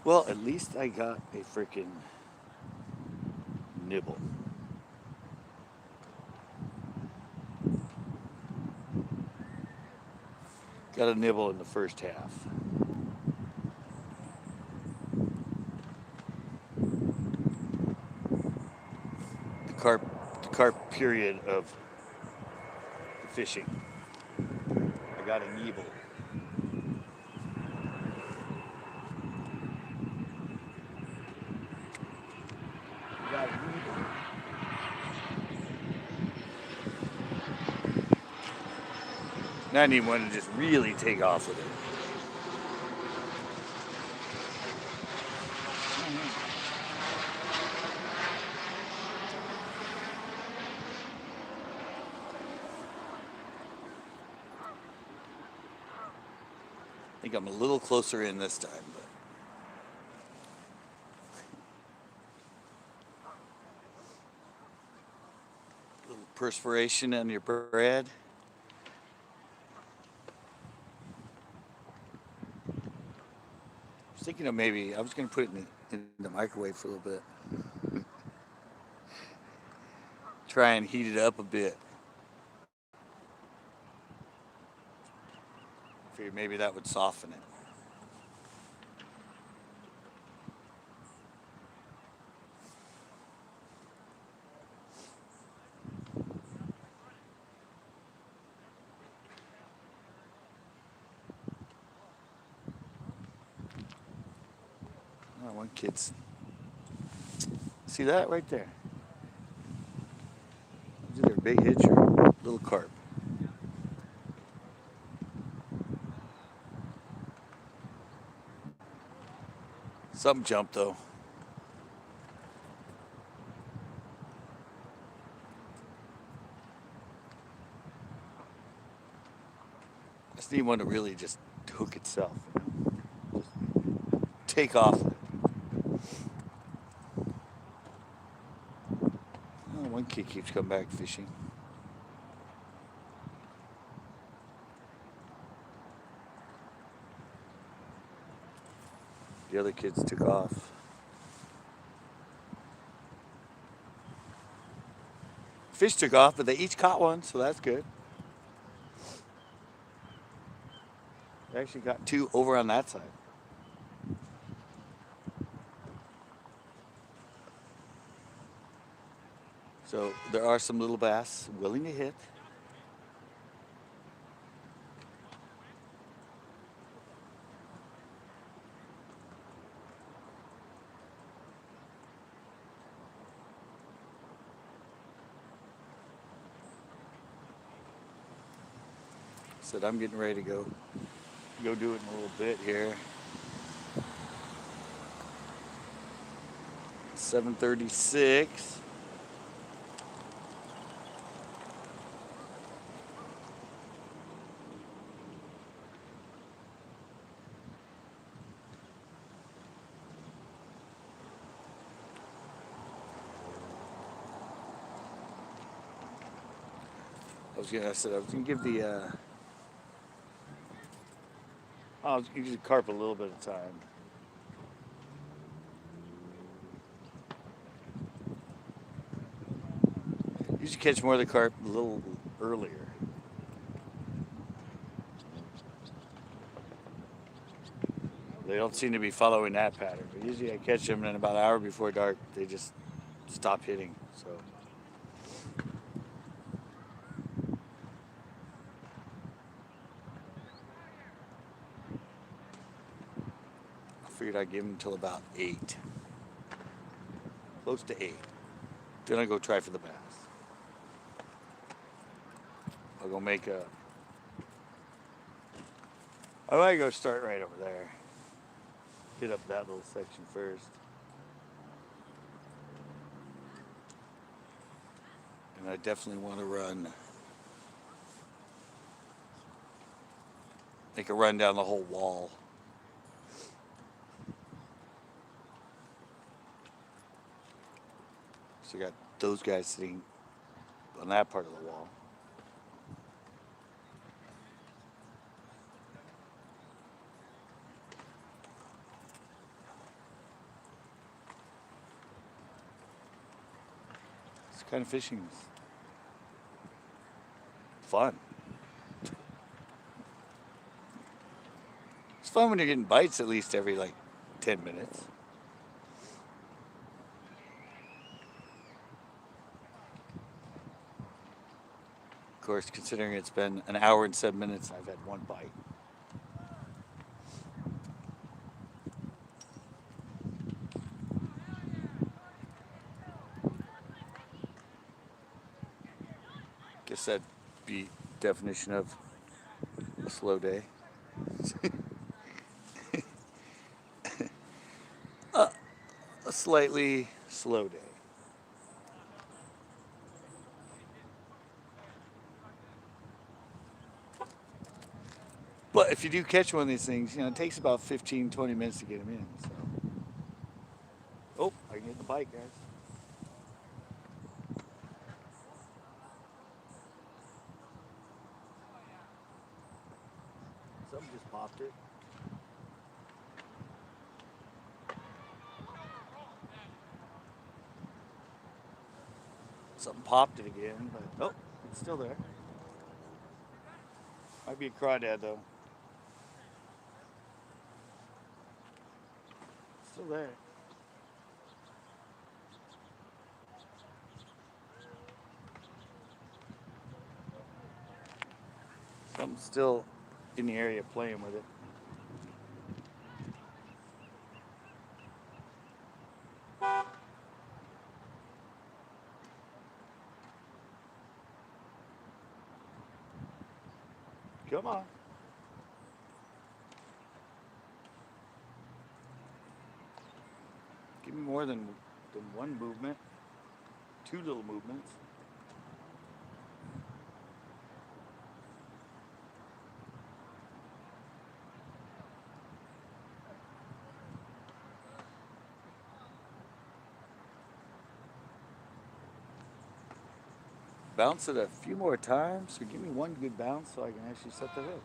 Well, at least I got a freaking nibble. Got a nibble in the first half. The carp period of the fishing. I got a nibble. Now I need one to just really take off with it. I think I'm a little closer in this time, but a little perspiration on your bread. I was thinking of maybe I was going to put it in the microwave for a little bit. Try and heat it up a bit. Figured maybe that would soften it. Oh, one kid's. See that right there? Is either a big hitch or a little carp. Something jumped though. I just need one to really just hook itself. Just take off. Oh, one kid keeps coming back fishing. The other kids took off. Fish took off, but they each caught one, so that's good. They actually got two over on that side. So there are some little bass willing to hit. Said I'm getting ready to go do it in a little bit here. 7:36. I said I was gonna give the I was gonna give carp a little bit of time. catch more of the carp a little earlier. They don't seem to be following that pattern. But usually I catch them and about an hour before dark, they just stop hitting. So I figured I'd give them until about 8. Close to 8. Then I go try for the bass. I'll go make a. I might go start right over there. Hit up that little section first. And I definitely want to run. Make a run down the whole wall. So I got those guys sitting on that part of the wall. This kind of fishing is fun. It's fun when you're getting bites at least every like 10 minutes. Of course, considering it's been an hour and 7 minutes, I've had one bite. Guess that'd be definition of a slow day. A slightly slow day. But if you do catch one of these things, it takes about 15, 20 minutes to get them in. So. Oh, I can get the bite, guys. Something just popped it. Something popped it again, but oh, it's still there. Might be a crawdad though. Still there. Something's still in the area playing with it. Come on. Give me more than one movement. 2 little movements. Bounce it a few more times, so give me one good bounce so I can actually set the hook.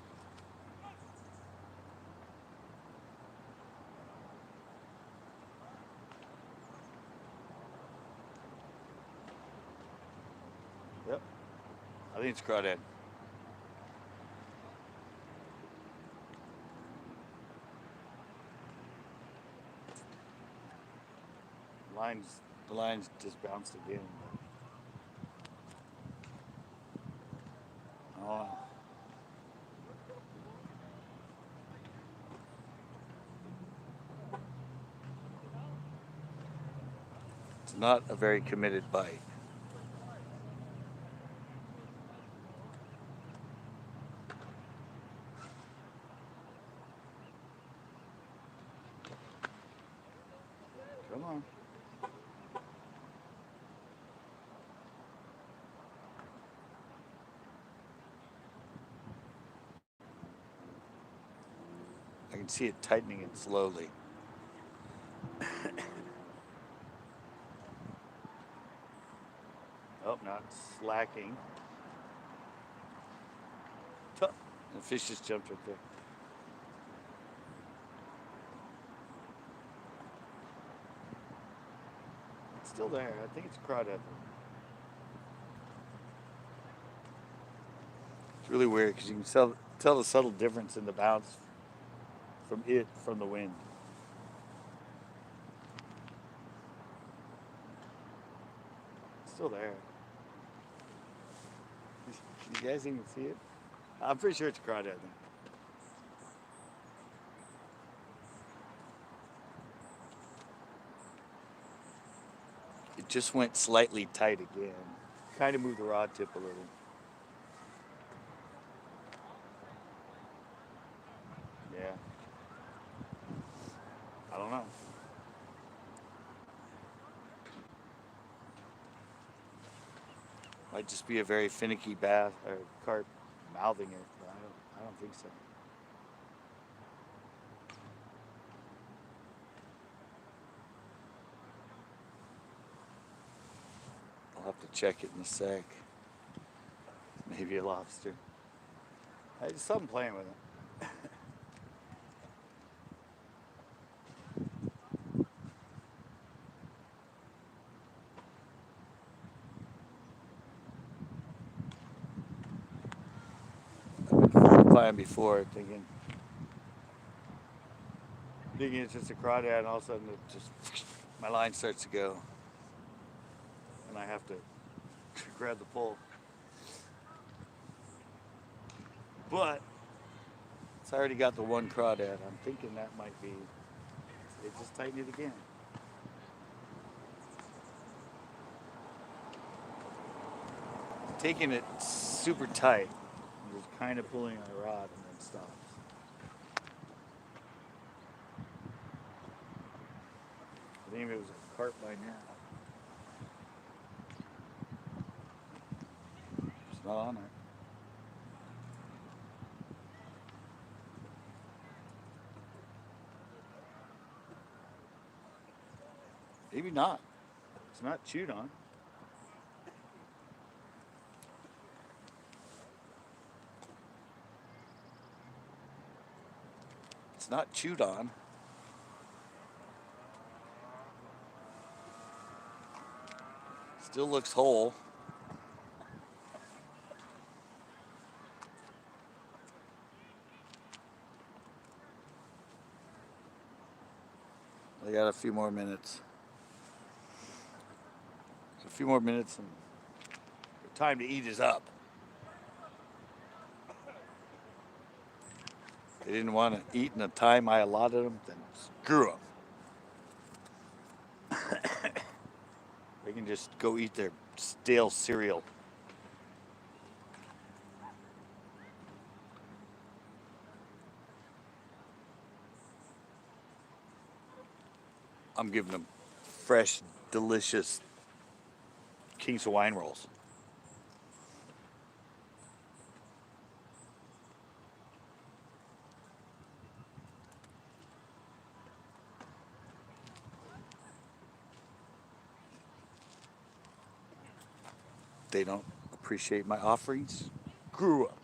Yep, I think it's crawdad. The lines just bounced again. Oh. It's not a very committed bite. Come on. I can see it tightening it slowly. Oh, not slacking. The fish just jumped right there. It's still there. I think it's a crawdad. It's really weird because you can tell the subtle difference in the bounce from the wind. It's still there. You guys even see it? I'm pretty sure it's a crawdad. It just went slightly tight again. Kind of moved the rod tip a little. Yeah. I don't know. Might just be a very finicky bass or carp mouthing it, but I don't think so. I'll have to check it in a sec. Maybe a lobster. I just something playing with it. I've been flying before, thinking it's just a crawdad, and all of a sudden it just my line starts to go, and I have to grab the pole. But it's already got the one crawdad. I'm thinking that might be. It just tightened it again. Taking it super tight, and just kind of pulling on the rod, and then stops. I think it was a carp by now. It's not on there. Maybe not. It's not chewed on. It's not chewed on. Still looks whole. I got a few more minutes. A few more minutes and the time to eat is up. They didn't want to eat in the time I allotted them, then screw them. They can just go eat their stale cereal. I'm giving them fresh, delicious King's Hawaiian rolls. They don't appreciate my offerings. Grew up.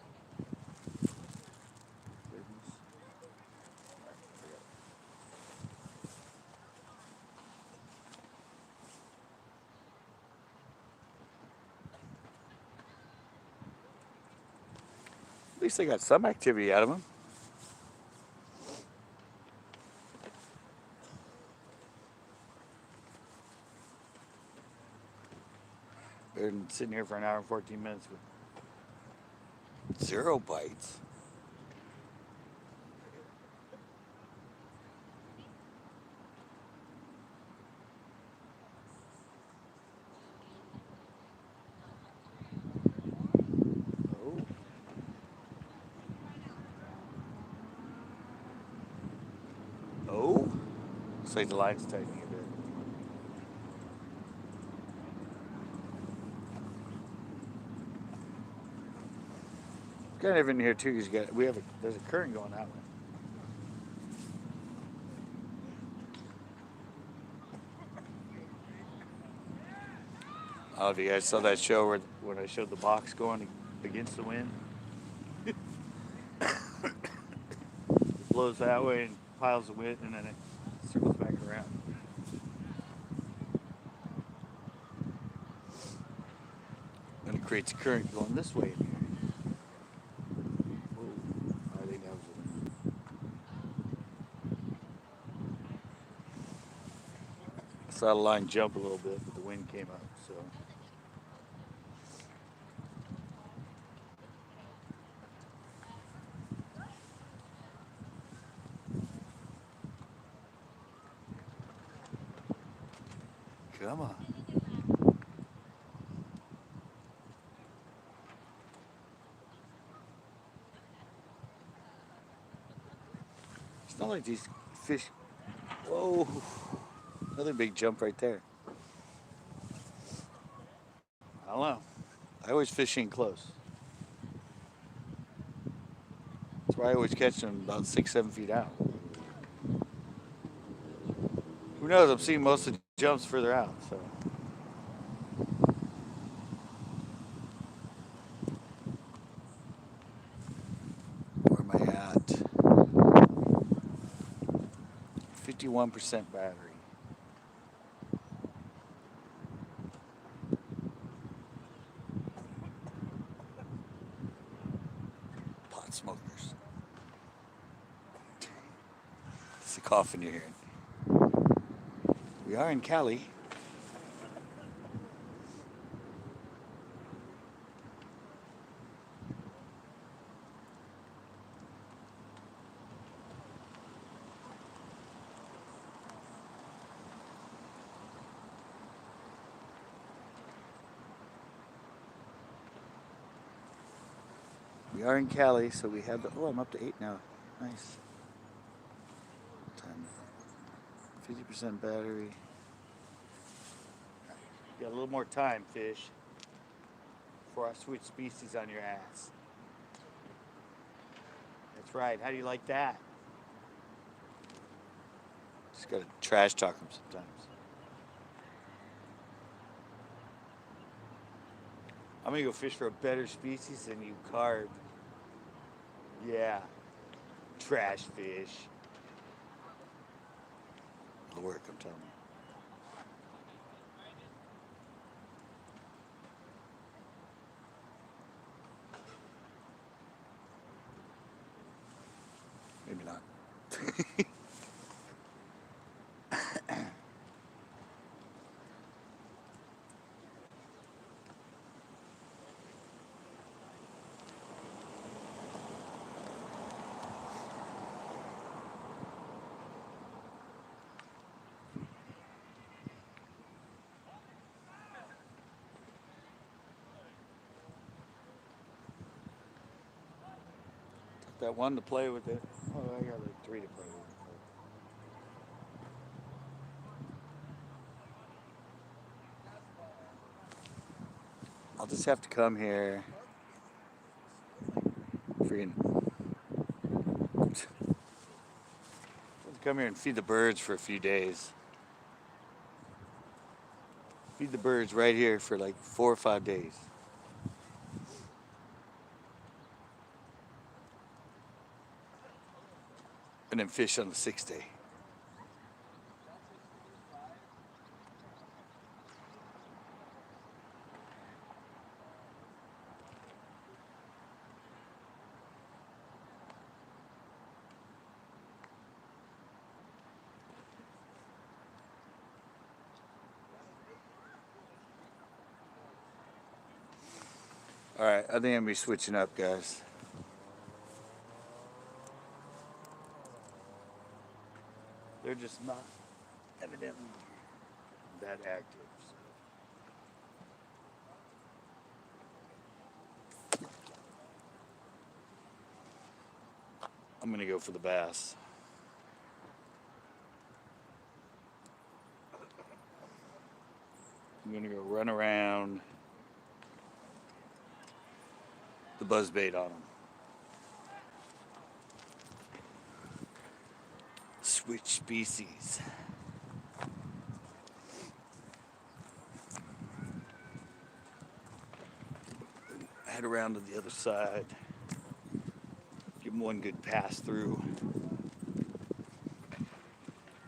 At least I got some activity out of them. Better than sitting here for an hour and 14 minutes with 0 bites. Oh. Looks like the line's tightening a bit. Kind of in here too, because there's a current going that way. I don't know if you guys saw that show when I showed the box going against the wind. It blows that way and piles of wind, and then it circles back around. And it creates a current going this way in here. Saw the line jump a little bit, but the wind came up, so. Come on. It's not like these fish. Whoa. Another big jump right there. I don't know. I always fish in close. That's why I always catch them about 6, 7 feet out. Who knows? I'm seeing most of the jumps further out, so. Where am I at? 51% battery. Pot smokers. It's the coughing you're hearing. We are in Cali. We are in Cali, so we have the. Oh, I'm up to 8 now. Nice. Time. 50% battery. Got a little more time, fish, before I switch species on your ass. That's right. How do you like that? Just gotta trash talk them sometimes. I'm gonna go fish for a better species than you, carp. Yeah. Trash fish. It'll work, I'm telling you. Maybe not. That one to play with it. Oh, I got like 3 to play with. I'll just have to come here. Freaking. Come here and feed the birds for a few days. Feed the birds right here for like 4 or 5 days. And then fish on the 6th day. All right, I think I'm gonna be switching up, guys. They're just not evidently that active. So. I'm gonna go for the bass. I'm gonna go run around the buzzbait on them. Switch species. Head around to the other side. Give them one good pass through.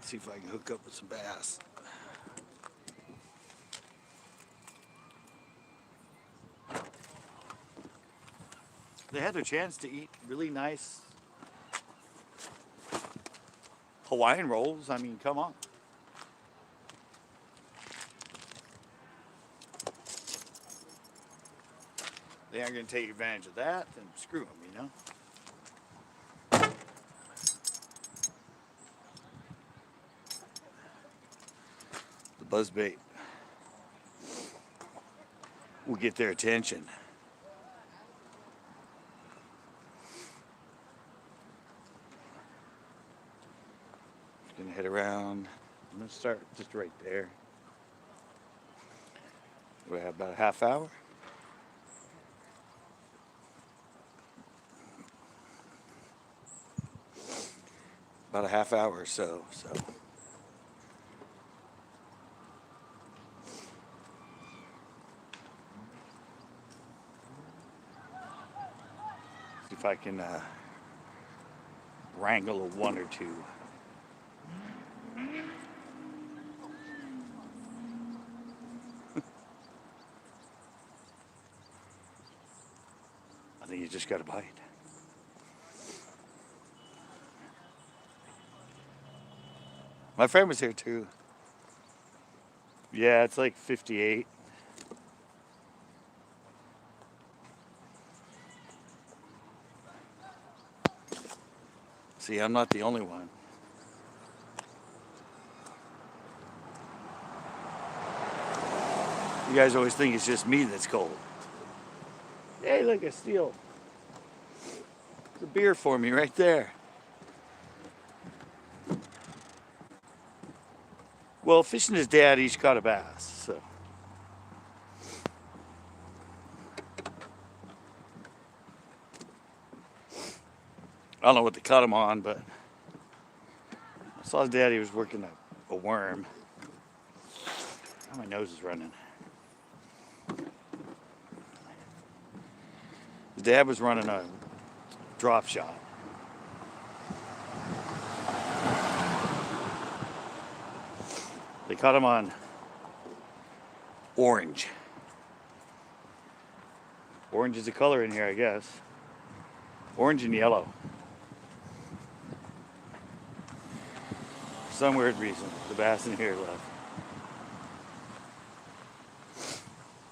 See if I can hook up with some bass. They had their chance to eat really nice Hawaiian rolls. I mean, come on. they aren't going to take advantage of that, then screw them, you know? The buzzbait will get their attention. Just going to head around. I'm going to start just right there. We have about a half hour. About a half hour or so. See if I can wrangle a one or two. I think you just got to bite. My friend was here too. Yeah, it's like 58. See, I'm not the only one. You guys always think it's just me that's cold. Hey, look, a steal. There's a beer for me right there. Well, fishing his dad, he's caught a bass, so. I don't know what they caught him on, but I saw his dad, he was working a worm. Oh, my nose is running. His dad was running a drop shot. They caught him on orange. Orange is the color in here, I guess. Orange and yellow. For some weird reason, the bass in here left.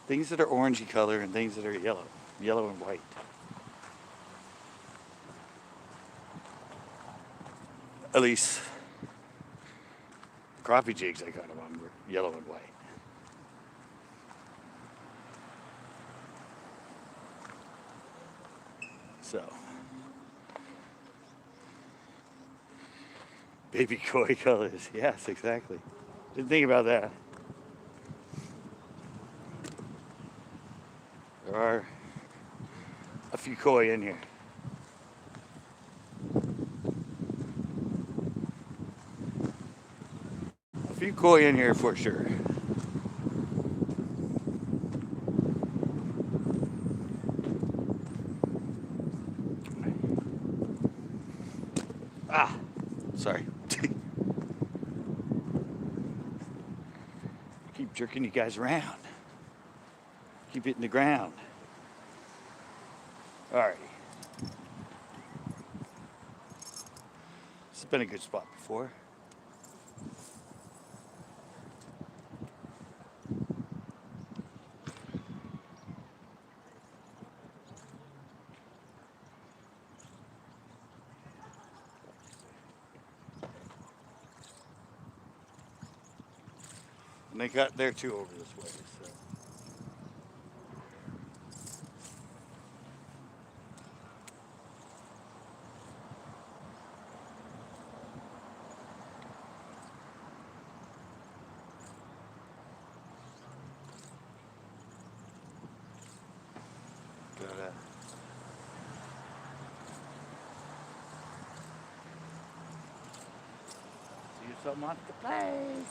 Things that are orangey color and things that are yellow. Yellow and white. At least crappie jigs I got them on were yellow and white. So, baby koi colors. Yes, exactly. Didn't think about that. There are a few koi in here. A few koi in here for sure. Ah, sorry. Keep jerking you guys around. Keep hitting the ground. Alrighty. This has been a good spot before. And they got there too over this way, so. Gotta see if something wants to play.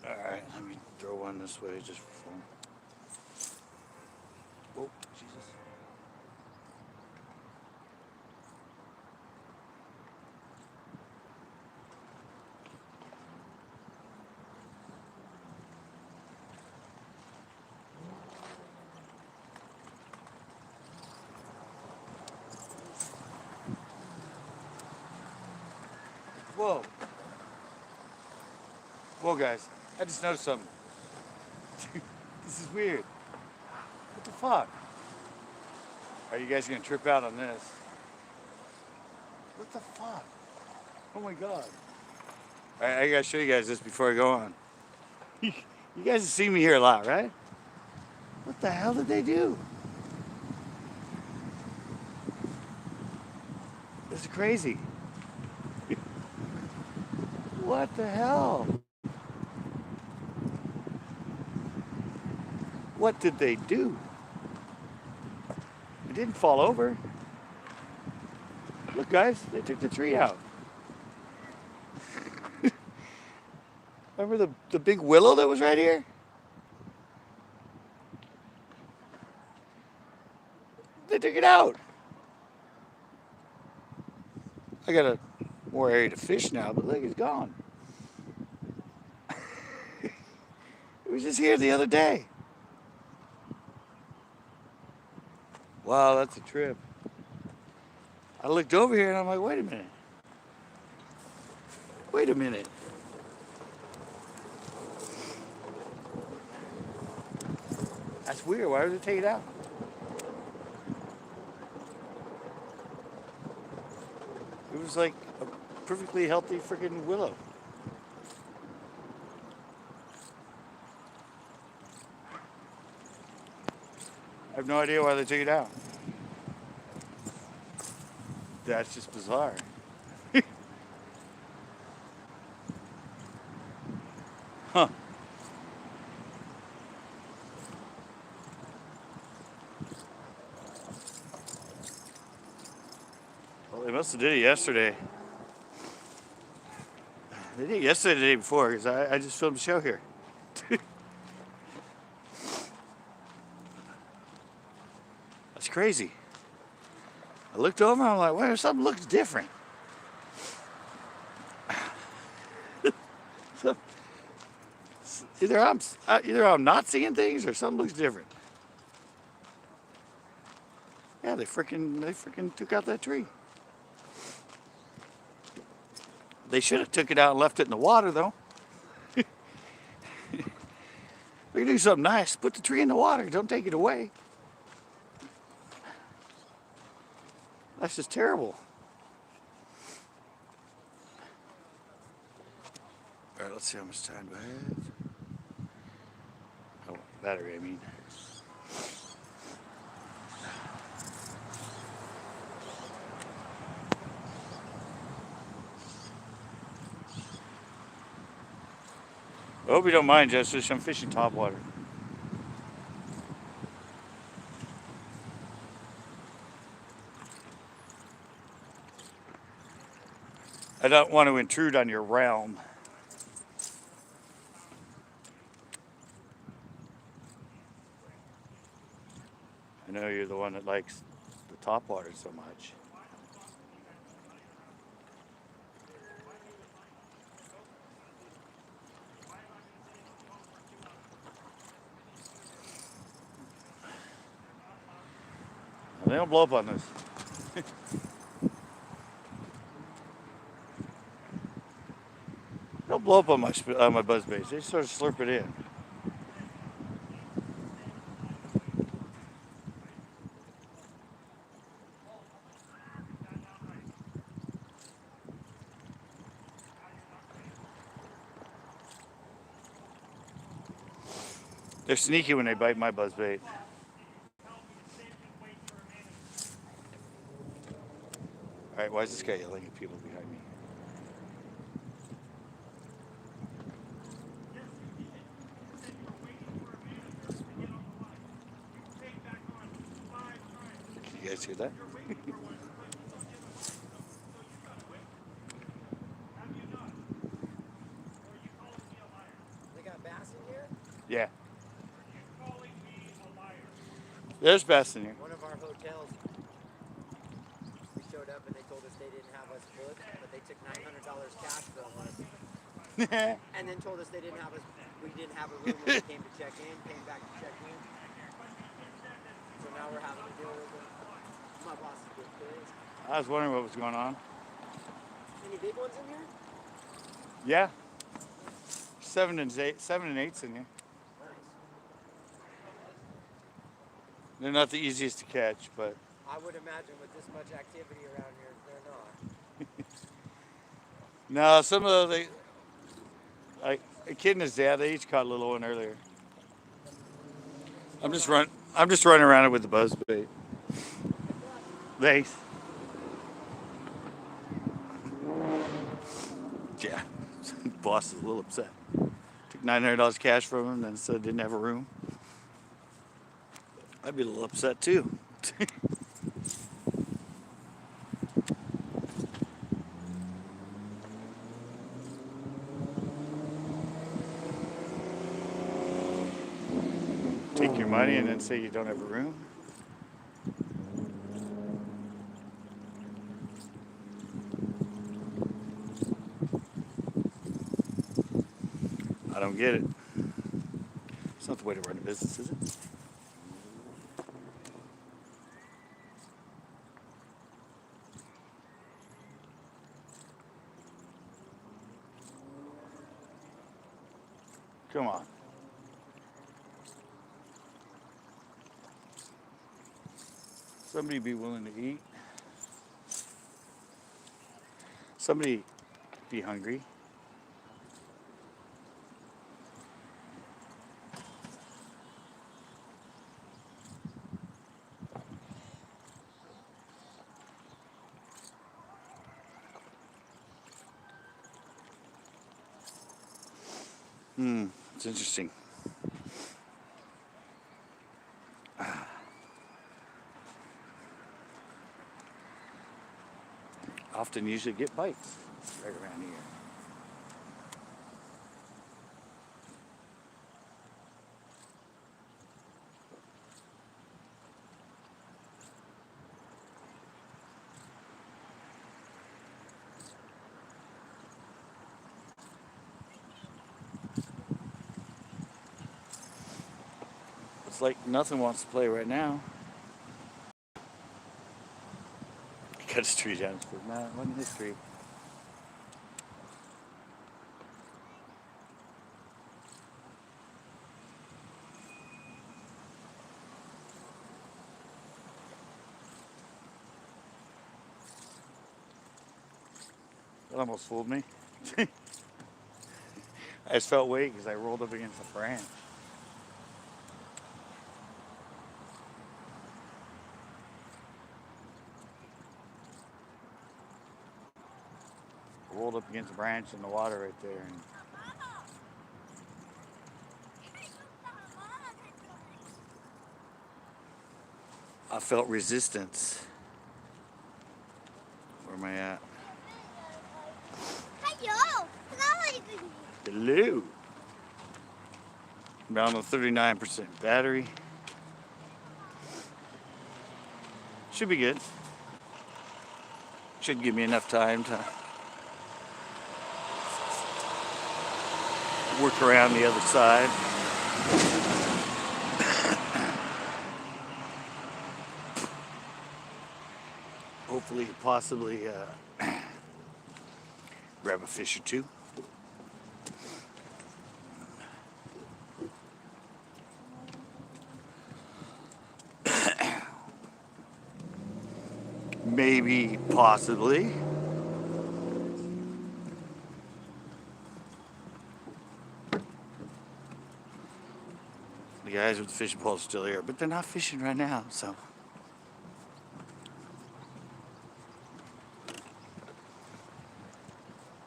Alright, let me throw one this way just for fun. Oh, Jesus. Whoa, guys. I just noticed something. This is weird. What the fuck? Are you guys gonna trip out on this? What the fuck? Oh my god. Alright, I gotta show you guys this before I go on. You guys have seen me here a lot, right? What the hell did they do? This is crazy. What the hell? What did they do? It didn't fall over. Look, guys, they took the tree out. Remember the big willow that was right here? They took it out. I got a more area to fish now, but look, it's gone. It was just here the other day. Wow, that's a trip. I looked over here and I'm like, wait a minute. Wait a minute. That's weird. Why would they take it out? It was like a perfectly healthy freaking willow. I have no idea why they took it out. That's just bizarre. Huh. Well, they must have did it yesterday. They did it yesterday, the day before, because I just filmed a show here. That's crazy. I looked over and I'm like, wait, something looks different. So, either I'm not seeing things or something looks different. Yeah, they freaking took out that tree. They should have took it out and left it in the water, though. We can do something nice. Put the tree in the water. Don't take it away. That's just terrible. All right, let's see how much time do I have. Oh, battery, I mean. I hope you don't mind, Justice. I'm fishing topwater. I don't want to intrude on your realm. I know you're the one that likes the topwater so much. They don't blow up on this. Don't blow up on my buzz baits. They sort of slurp it in. They're sneaky when they bite my buzz bait. All right, why is this guy yelling at people behind me? Can you guys hear that? They got bass in here? Yeah. There's bass in here. One of our hotels, we showed up and they told us they didn't have us booked, but they took $900 cash from us. And then told us we didn't have a room when we came to check in, came back to check in. So now we're having to deal with it. My boss is getting pissed. I was wondering what was going on. Any big ones in here? Yeah. 7 and 8s in here. Nice. They're not the easiest to catch, but I would imagine with this much activity around here, they're not. no, some of the like a kid and his dad, they each caught a little one earlier. I'm just running around it with the buzz bait. Thanks. Yeah, boss is a little upset. Took $900 cash from him, then said didn't have a room. I'd be a little upset too. Take your money and then say you don't have a room. I don't get it. It's not the way to run a business, is it? Come on. Somebody be willing to eat. Somebody be hungry. It's interesting. Often usually get bites right around here. It's like nothing wants to play right now. Cut his tree down. No, it wasn't his tree. That almost fooled me. I just felt weight because I rolled up against a branch. Rolled up against a branch in the water right there. And I felt resistance. Where am I at? Hello. I'm down to 39% battery. Should be good. Should give me enough time to work around the other side. Hopefully, possibly grab a fish or two. Maybe, possibly. The guys with the fishing poles still here, but they're not fishing right now, so.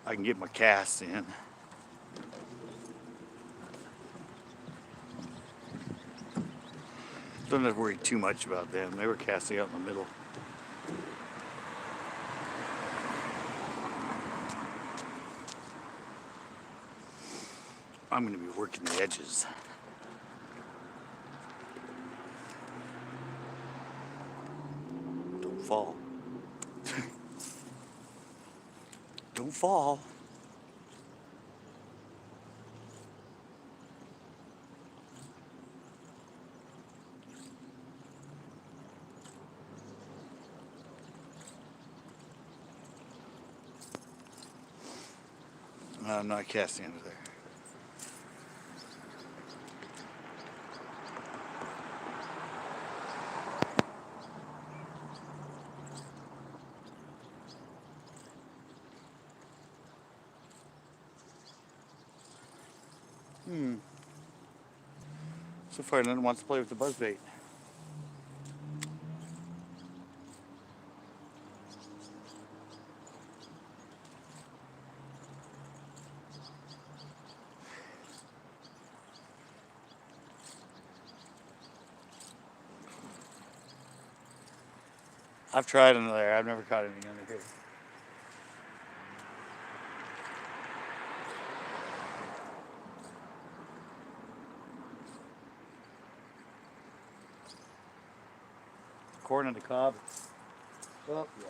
I can get my cast in. Don't have to worry too much about them. They were casting out in the middle. I'm going to be working the edges. Don't fall. Don't fall. I'm not casting under there. So far, none wants to play with the buzzbait. I've tried under there. I've never caught anything under here. Corn on the cob. Oh, yeah.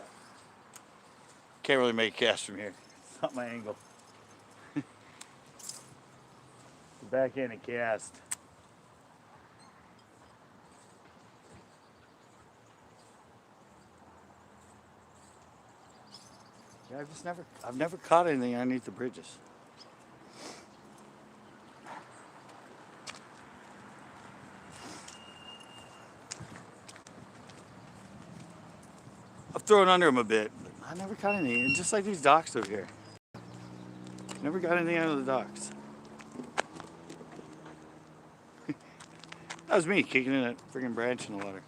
Can't really make a cast from here. It's not my angle. The backhanded cast. Yeah, I've never caught anything underneath the bridges. I've thrown under them a bit, but I never caught anything. And just like these docks over here. Never got anything out of the docks. That was me kicking in a friggin' branch in the water.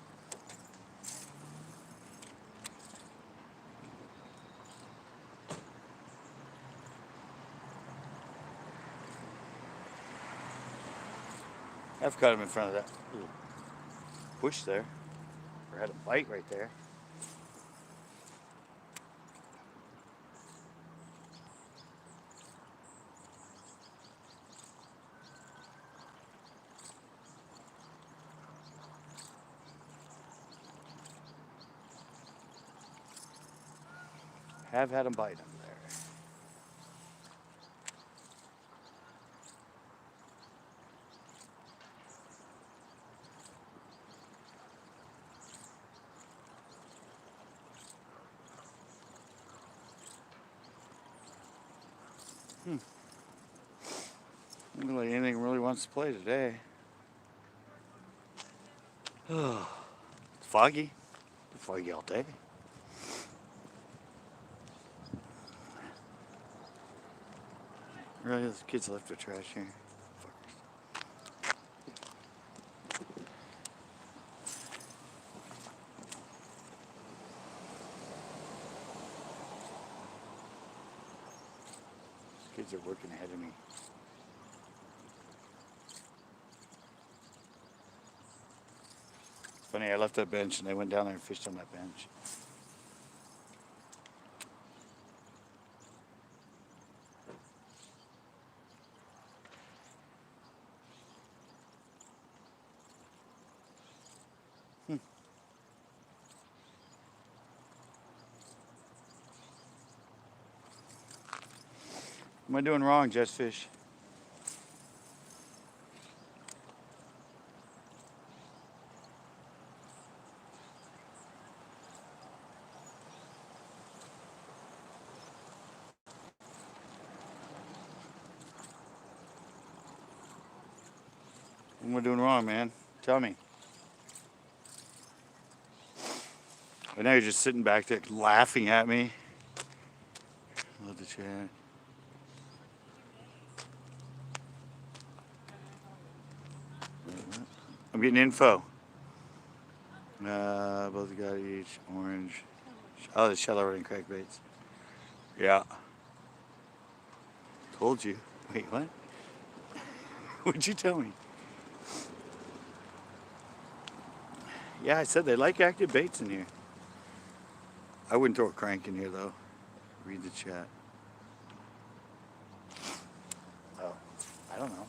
I've caught him in front of that little bush there. Or had a bite right there. Have had him bite him there. Doesn't look like anything really wants to play today. It's foggy. It's foggy all day. Really, those kids left their trash here. Fuckers. These kids are working ahead of me. It's funny, I left that bench and they went down there and fished on that bench. What am I doing wrong, Just Fish? What am I doing wrong, man? Tell me. I know you're just sitting back there laughing at me. Love the chat. I'm getting info. Both got each orange. Oh, the shallow running crankbaits. Yeah. Told you. Wait, what? What'd you tell me? Yeah, I said they like active baits in here. I wouldn't throw a crank in here though. Read the chat. Oh, I don't know.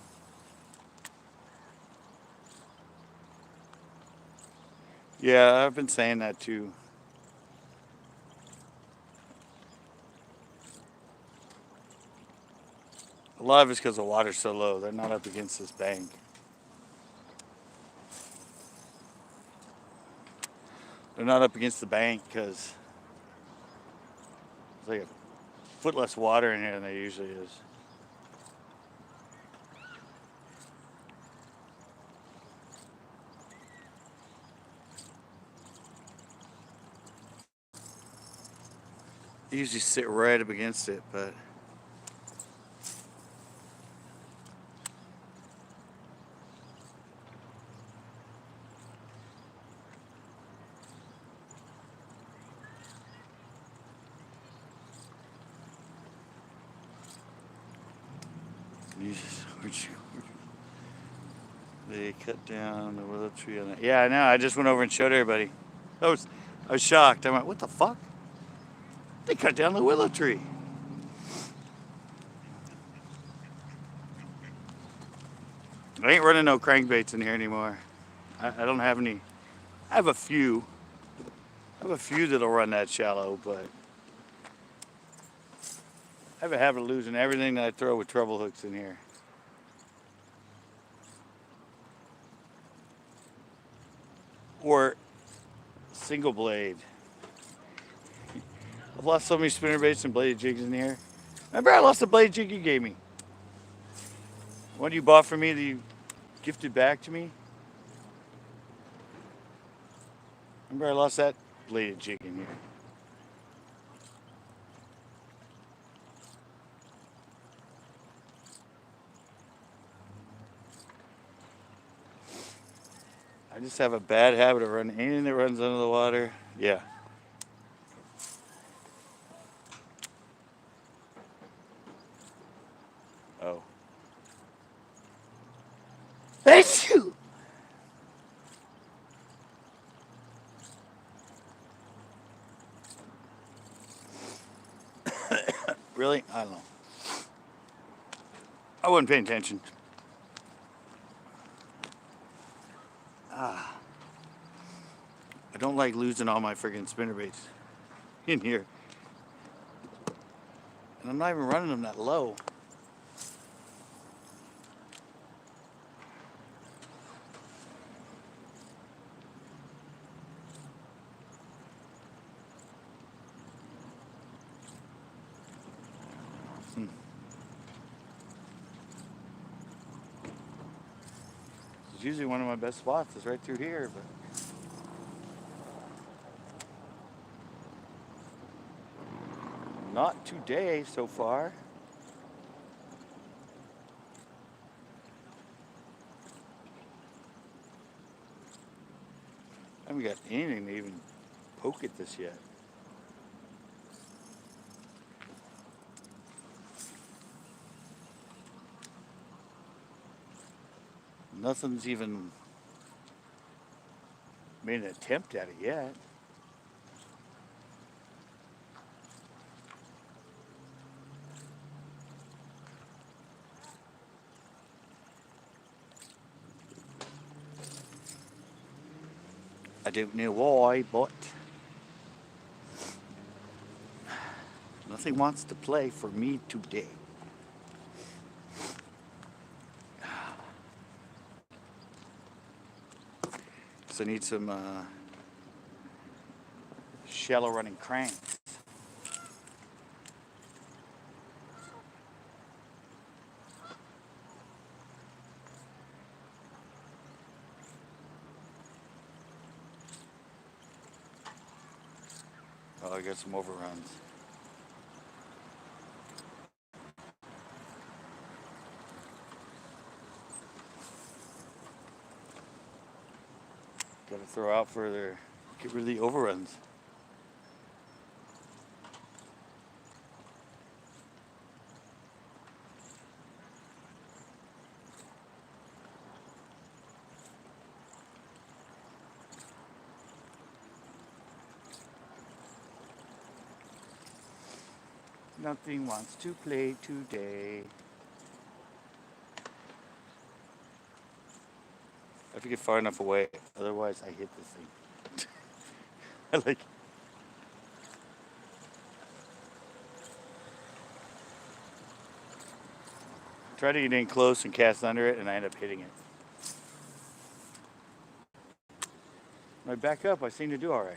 Yeah, I've been saying that too. A lot of it's because the water's so low. They're not up against this bank. They're not up against the bank because there's like a foot less water in here than there usually is. They usually sit right up against it, but They cut down the willow tree on it. Yeah, I know. I just went over and showed everybody. I was shocked. I went, what the fuck? They cut down the willow tree. I ain't running no crankbaits in here anymore. I don't have any. I have a few. I have a few that'll run that shallow, but I have a habit of losing everything that I throw with treble hooks in here. Or single blade. I've lost so many spinnerbaits and bladed jigs in here. Remember I lost the bladed jig you gave me? One you bought for me that you gifted back to me? Remember I lost that bladed jig in here. I just have a bad habit of running anything that runs under the water. Yeah. Oh. Hey, shoot! Really? I don't know. I wasn't paying attention. I don't like losing all my friggin' spinnerbaits in here. And I'm not even running them that low. It's usually one of my best spots is right through here, but not today so far. I haven't got anything to even poke at this yet. Nothing's even made an attempt at it yet. I don't know why, but nothing wants to play for me today. So I need some shallow running cranks. Oh, I got some overruns. Gotta throw out further, get rid of the overruns. Nothing wants to play today. I have to get far enough away, otherwise I hit this thing. I like. Try to get in close and cast under it, and I end up hitting it. When I back up, I seem to do all right.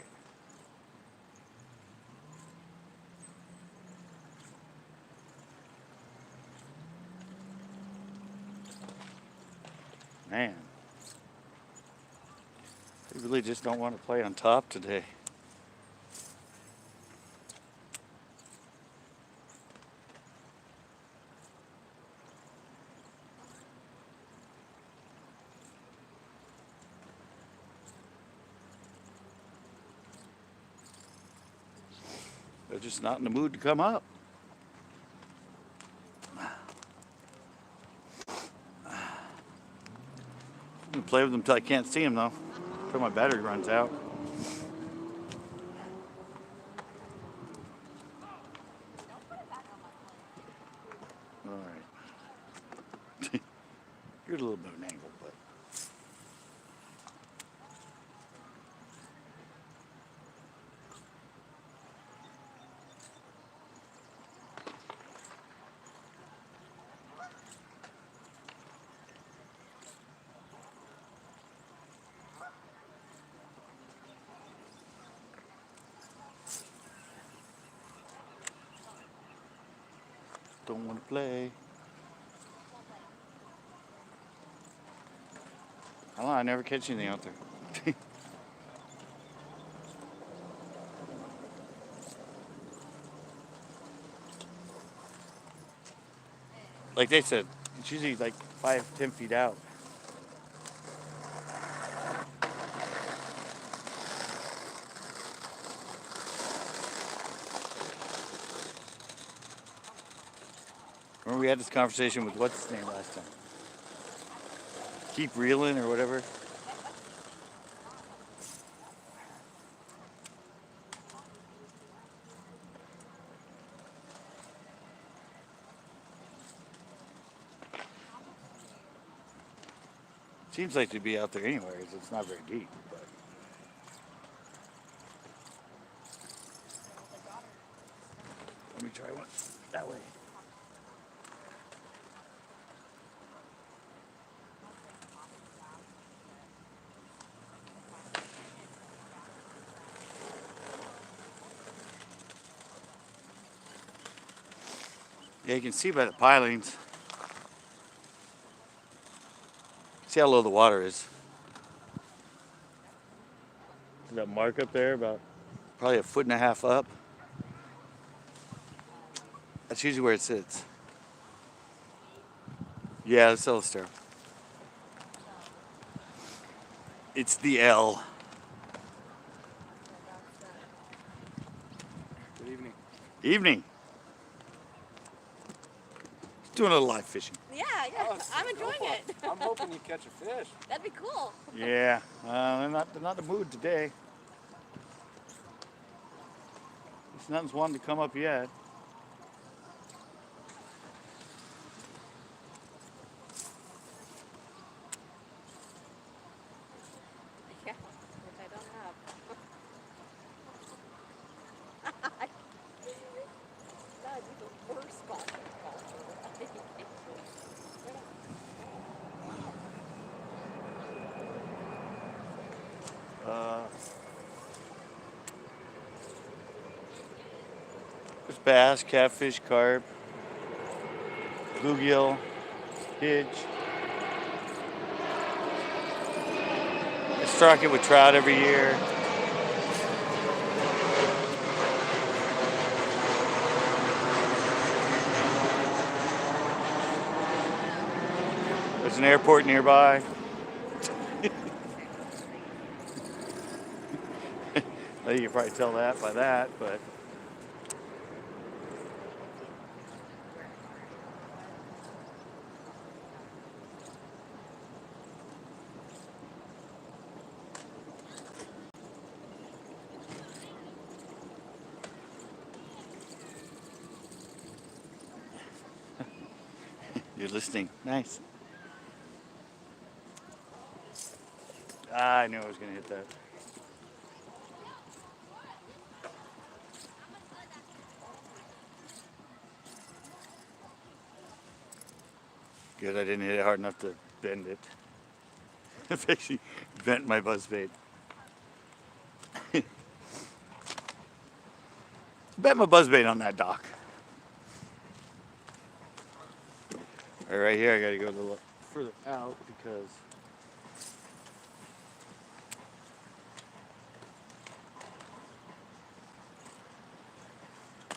Man, I really just don't want to play on top today. They're just not in the mood to come up. play with them until I can't see them though. Until my battery runs out. All right. You're a little bit of an angle, but. Don't want to play. I don't know, I never catch anything out there. Like they said, it's usually like 5-10 feet out. Remember we had this conversation with what's his name last time? Keep reeling or whatever. Seems like to be out there anyways. It's not very deep, but. Let me try one that way. Yeah, you can see by the pilings. See how low the water is. See that mark up there, about probably 1.5 feet up. That's usually where it sits. Yeah, it's Estero. It's the L. Good evening. Evening. Doing a little live fishing. Yeah, I'm enjoying it. I'm hoping you catch a fish. That'd be cool. Yeah, they're not in the mood today. There's nothing's wanting to come up yet. Yeah, which I don't have. That'd be the worst spot to call for that. There's bass, catfish, carp, bluegill, hitch. I stock it with trout every year. There's an airport nearby. You can probably tell that by that, but. You're listening. Nice. I knew I was going to hit that. Good, I didn't hit it hard enough to bend it. I've actually bent my buzzbait. Bet my buzzbait on that dock. Right here, I gotta go a little further out because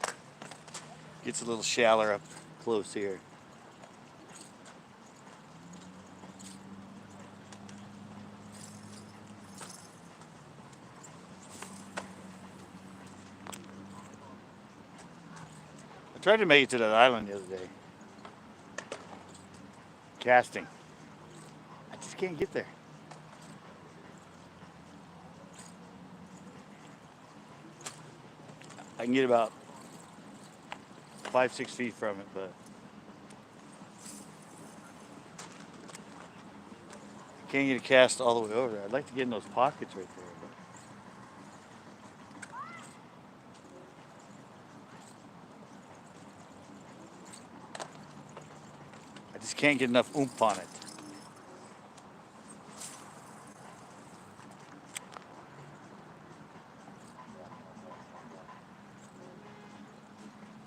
it gets a little shallower up close here. I tried to make it to that island the other day. Casting. I just can't get there. I can get about 5-6 feet from it, but can't get a cast all the way over there. I'd like to get in those pockets right there. But I just can't get enough oomph on it.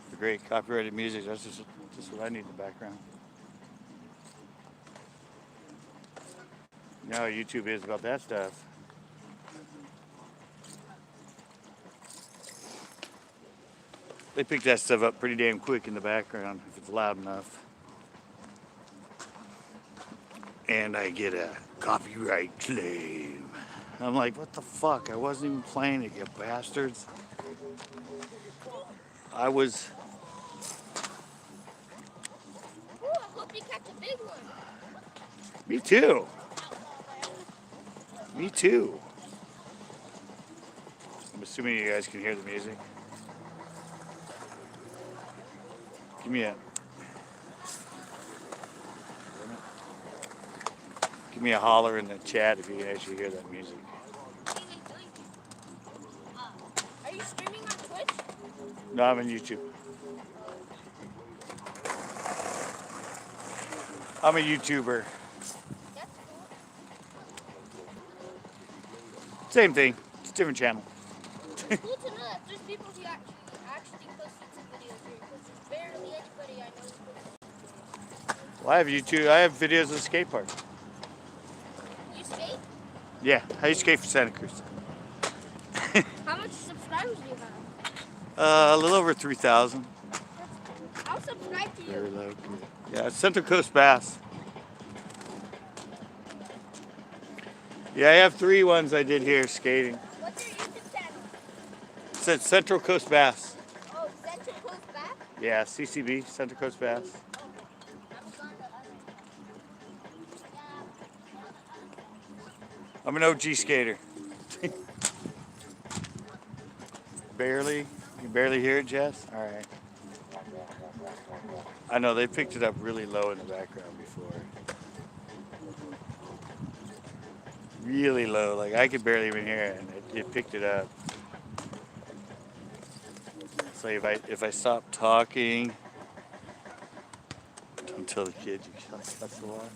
The great copyrighted music, that's just what I need in the background. You know how YouTube is about that stuff. They pick that stuff up pretty damn quick in the background if it's loud enough. And I get a copyright claim. I'm like, what the fuck? I wasn't even playing it, you bastards. I was. Ooh, I hope you catch a big one. Me too. Me too. I'm assuming you guys can hear the music. Give me a holler in the chat if you can actually hear that music. Are you streaming on Twitch? No, I'm on YouTube. I'm a YouTuber. That's cool. Same thing. It's a different channel. It's cool to know that there's people who actually post YouTube videos here, because there's barely anybody I know who posts. Well, I have YouTube. I have videos of the skate park. You skate? Yeah, I used to skate for Santa Cruz. How much subscribers do you have? A little over 3,000. I'll subscribe to Very you. low. Yeah, it's Central Coast Bass. Yeah, I have 3 ones I did here skating. What's your YouTube channel? It said Central Coast Bass. Oh, Central Coast Back? Yeah, CCB, Central Coast Bass. I'm an OG skater. Barely? You can barely hear it, Jess? All right. I know, they picked it up really low in the background before. Really low, like I could barely even hear it, and it picked it up. So if I stop talking, don't tell the kid you cuss a lot.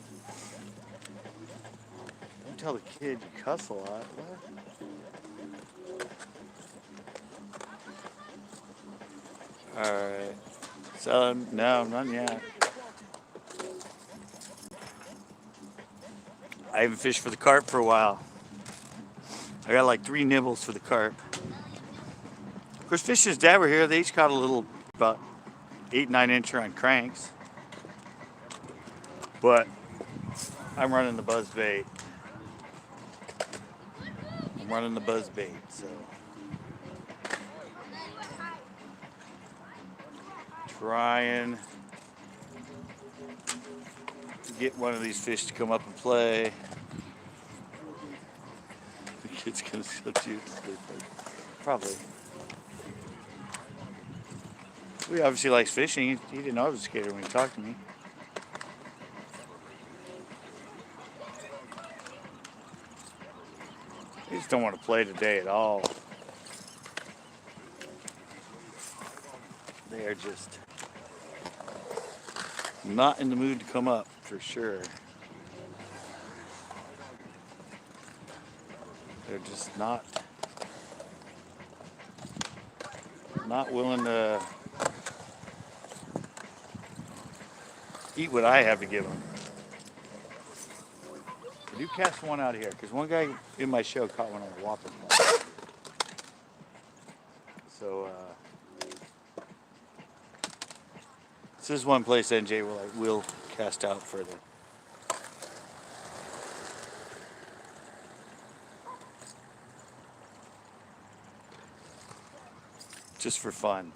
Don't tell the kid you cuss a lot. What? All right. So no, none yet. I haven't fished for the carp for a while. I got like 3 nibbles for the carp. Of course, Fish and his dad were here. They each caught a little, about 8-9 incher on cranks. But I'm running the buzz bait. I'm running the buzz bait, so. Trying to get one of these fish to come up and play. The kid's gonna shoot you. Probably. He obviously likes fishing. He didn't know I was a skater when he talked to me. They just don't want to play today at all. They are just not in the mood to come up, for sure. They're just not willing to eat what I have to give them. I do cast one out here, because one guy in my show caught one on a whopper. So, this is one place, NJ, where I will cast out further. Just for fun.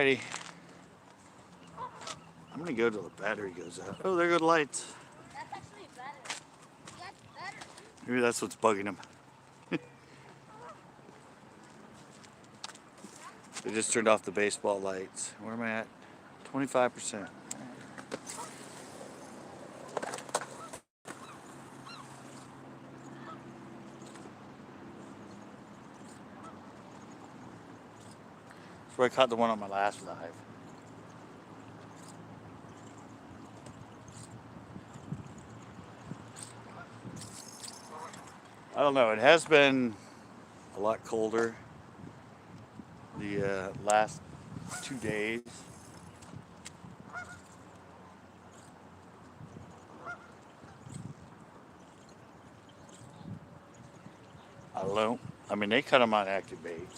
Alrighty. I'm gonna go till the battery goes out. Oh, there go the lights. That's actually better. That's better. Maybe that's what's bugging them. They just turned off the baseball lights. Where am I at? 25%. That's where I caught the one on my last live. I don't know. It has been a lot colder the last 2 days. I don't know. I mean, they cut them on active bait.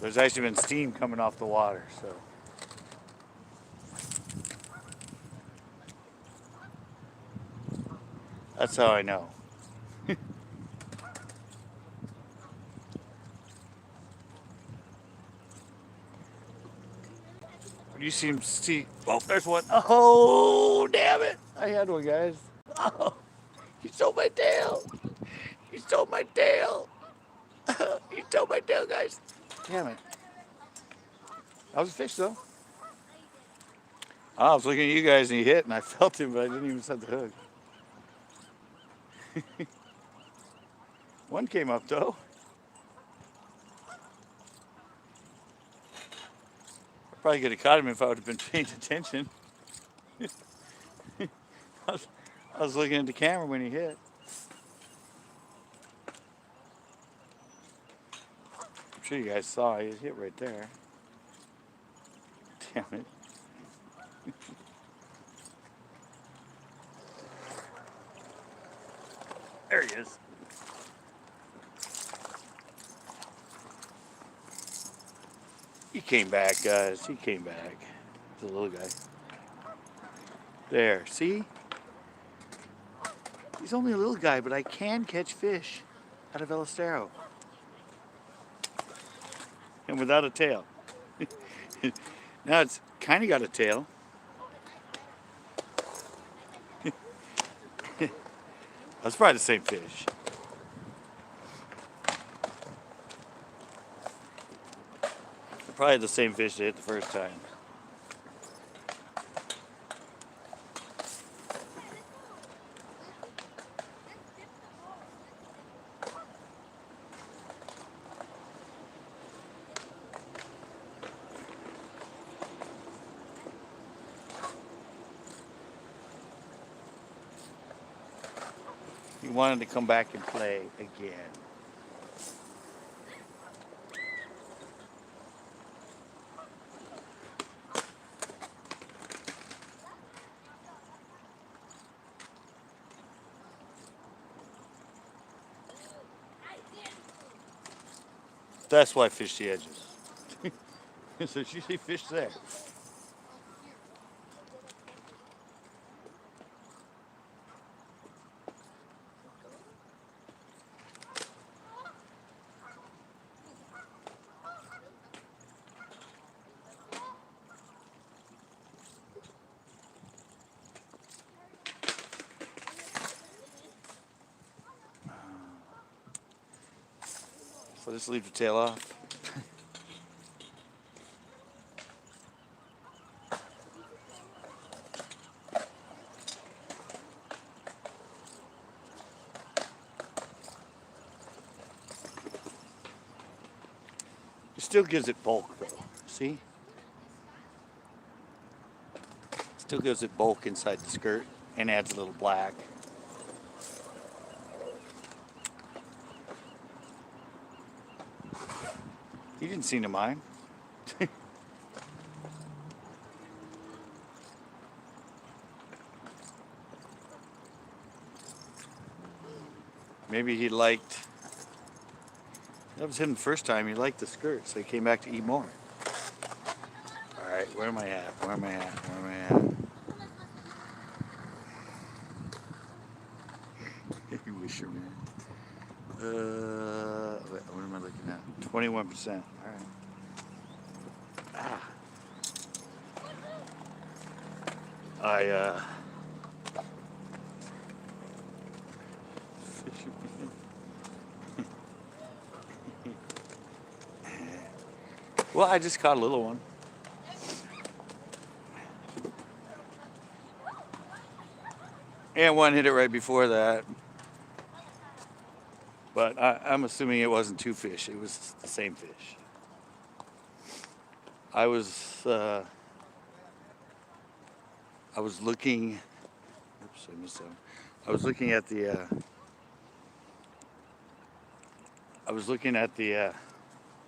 There's actually been steam coming off the water, so. That's how I know. You seem to see. Oh, there's one. Oh, damn it. I had one, guys. Oh, you stole my tail. You stole my tail. You stole my tail, guys. Damn it. That was a fish, though. I was looking at you guys and he hit and I felt him, but I didn't even set the hook. One came up, though. I probably could have caught him if I would have been paying attention. I was looking at the camera when he hit. I'm sure you guys saw he hit right there. Damn it. There he is. He came back, guys. He came back. He's a little guy. There, see? He's only a little guy, but I can catch fish out of Estero. And without a tail. Now it's kind of got a tail. That's probably the same fish. Probably the same fish that hit the first time. He wanted to come back and play again. That's why I fish the edges. So there's usually fish there. So just leave the tail off. It still gives it bulk though, see? Still gives it bulk inside the skirt and adds a little black. He didn't seem to mind. Maybe he liked, that was him the first time, he liked the skirt, so he came back to eat more. Alright, where am I at? Where am I at? Where am I at? You wish your man. Wait, what am I looking at? 21%. All right. Ah. I well, I just caught a little one. And one hit it right before that. But I'm assuming it wasn't two fish. It was the same fish. I was looking. Oops, I missed that. I was looking at the.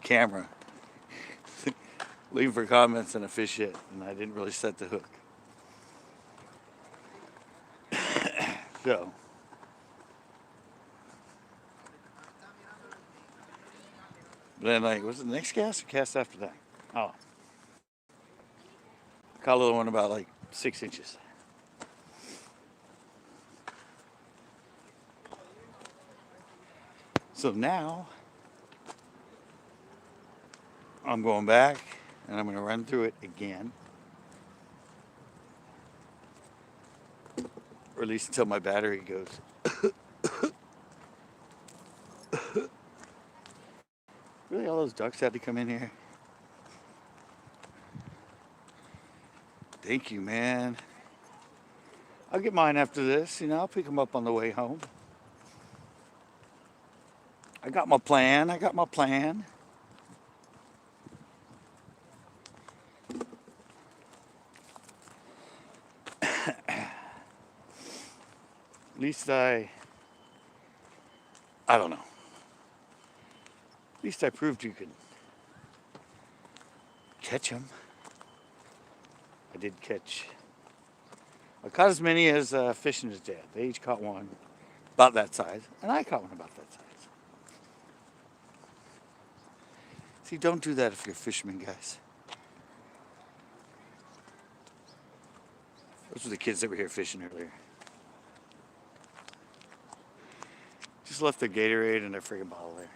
Camera, looking for comments and a fish hit, and I didn't really set the hook. So. Then, like, was it the next cast or cast after that? Oh. Caught a little one about like 6 inches. So now I'm going back and I'm going to run through it again. Or at least until my battery goes. Really, all those ducks had to come in here? Thank you, man. I'll get mine after this. You know, I'll pick them up on the way home. I got my plan. At least I don't know. At least I proved you could catch them. I did catch. I caught as many as Fish and his dad. They each caught one about that size, and I caught one about that size. See, don't do that if you're a fisherman, guys. Those were the kids that were here fishing earlier. Just left their Gatorade and their friggin' bottle there.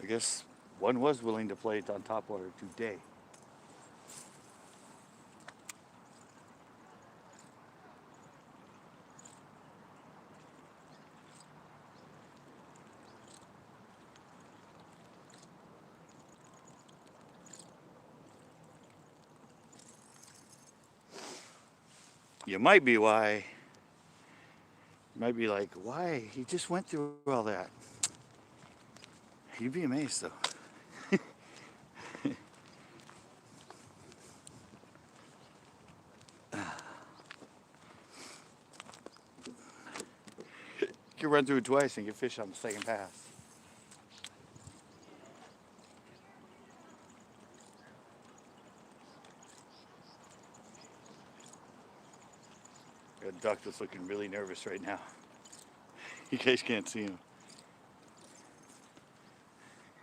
I guess one was willing to play it on top water today. You might be like, why? He just went through all that. You'd be amazed, though. You can run through it twice and get fish on the second pass. Got a duck that's looking really nervous right now. You guys can't see him.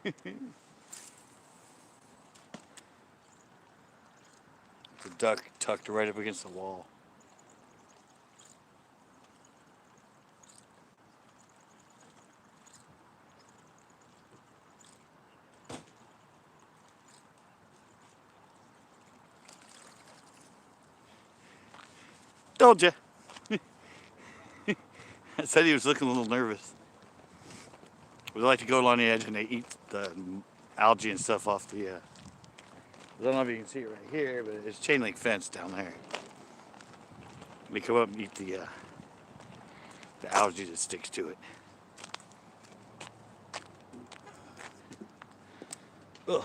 It's a duck tucked right up against the wall. Told you. I said he was looking a little nervous. We like to go along the edge and they eat the algae and stuff off the. I don't know if you can see it right here, but it's chain link fence down there. They come up and eat the algae that sticks to it. Ugh.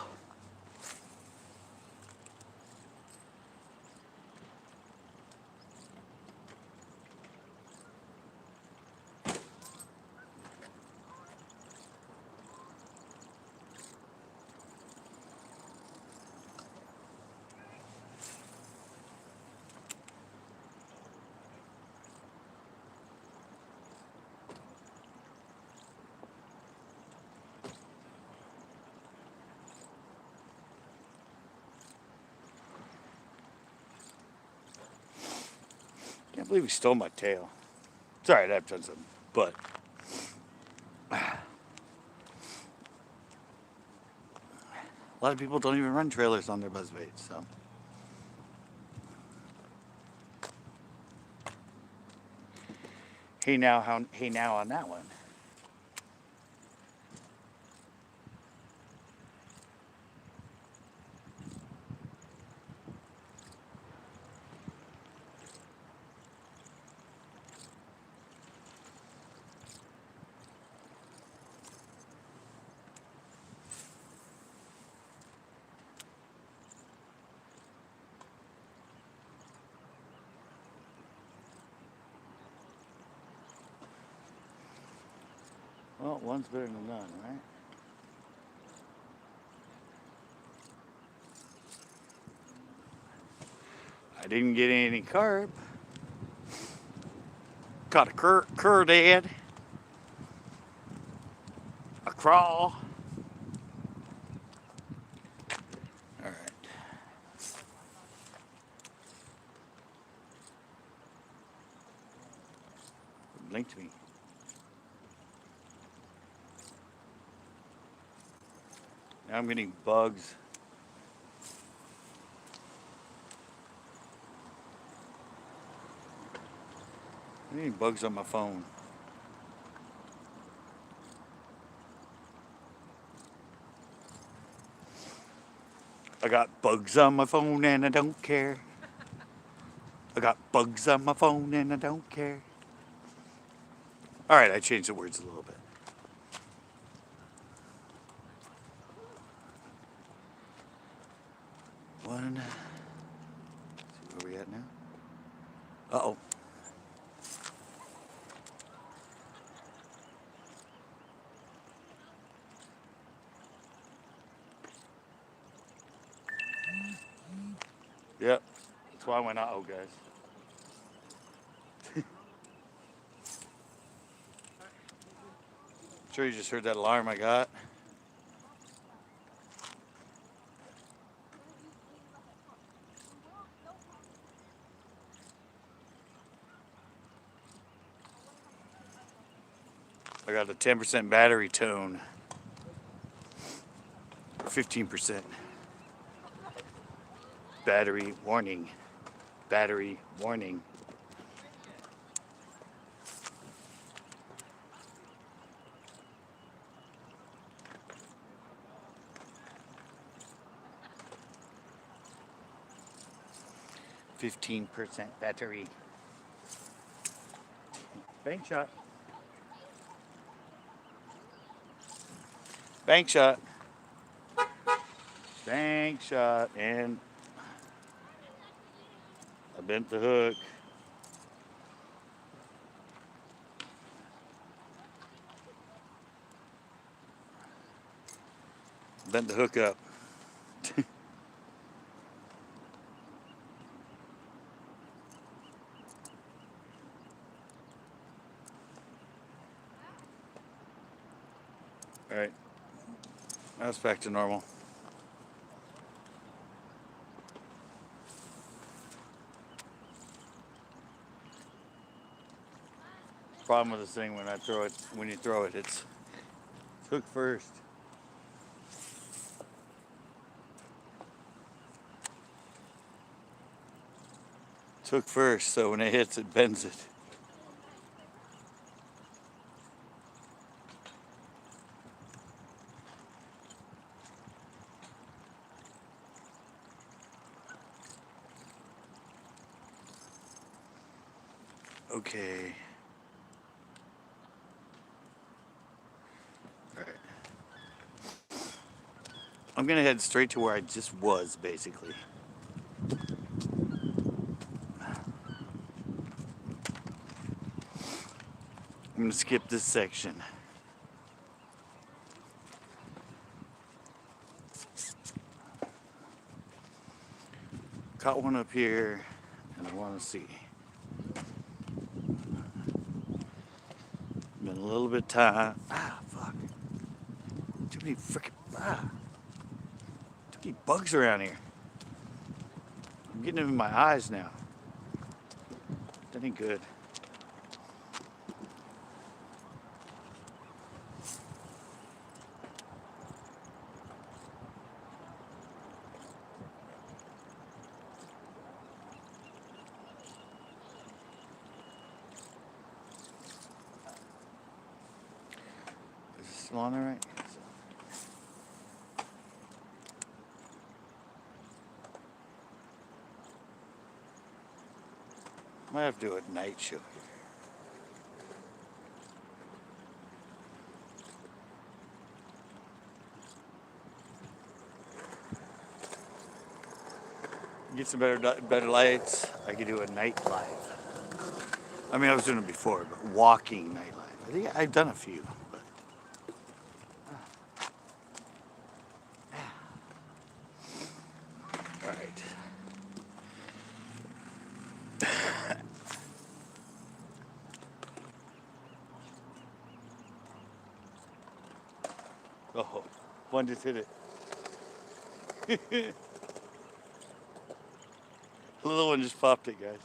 believe he stole my tail. It's alright, I've done something. But a lot of people don't even run trailers on their buzzbaits, so. Hey now on that one. Well, one's better than none, right? I didn't get any carp. Caught a curd, a crawl. All right. Blinked me. Now I'm getting bugs. I'm getting bugs on my phone. I got bugs on my phone and I don't care. I got bugs on my phone and I don't care. All right, I changed the words a little bit. One. Let's see where we at now. Uh-oh. Yep. That's why I went uh-oh, guys. Sure you just heard that alarm I got. I got a 10% battery tone. 15%. Battery warning. Battery warning. %, battery. Bank shot. Bank shot. Bank shot. And I bent the hook. Bent the hook up. All right. Now it's back to normal. Problem with this thing when you throw it, it's hook first. It's hook first, so when it hits, it bends it. Okay. All right. I'm gonna head straight to where I just was, basically. I'm gonna skip this section. Caught one up here, and I want to see. Been a little bit tired. Ah, fuck. Too many freaking too many bugs around here. I'm getting them in my eyes now. That ain't good. Is it still on there right? Might have to do a night show here. Get some better lights. I could do a night live. I mean, I was doing it before, but walking night live. I think I've done a few. But, all right. Oh, one just hit it. The little one just popped it, guys.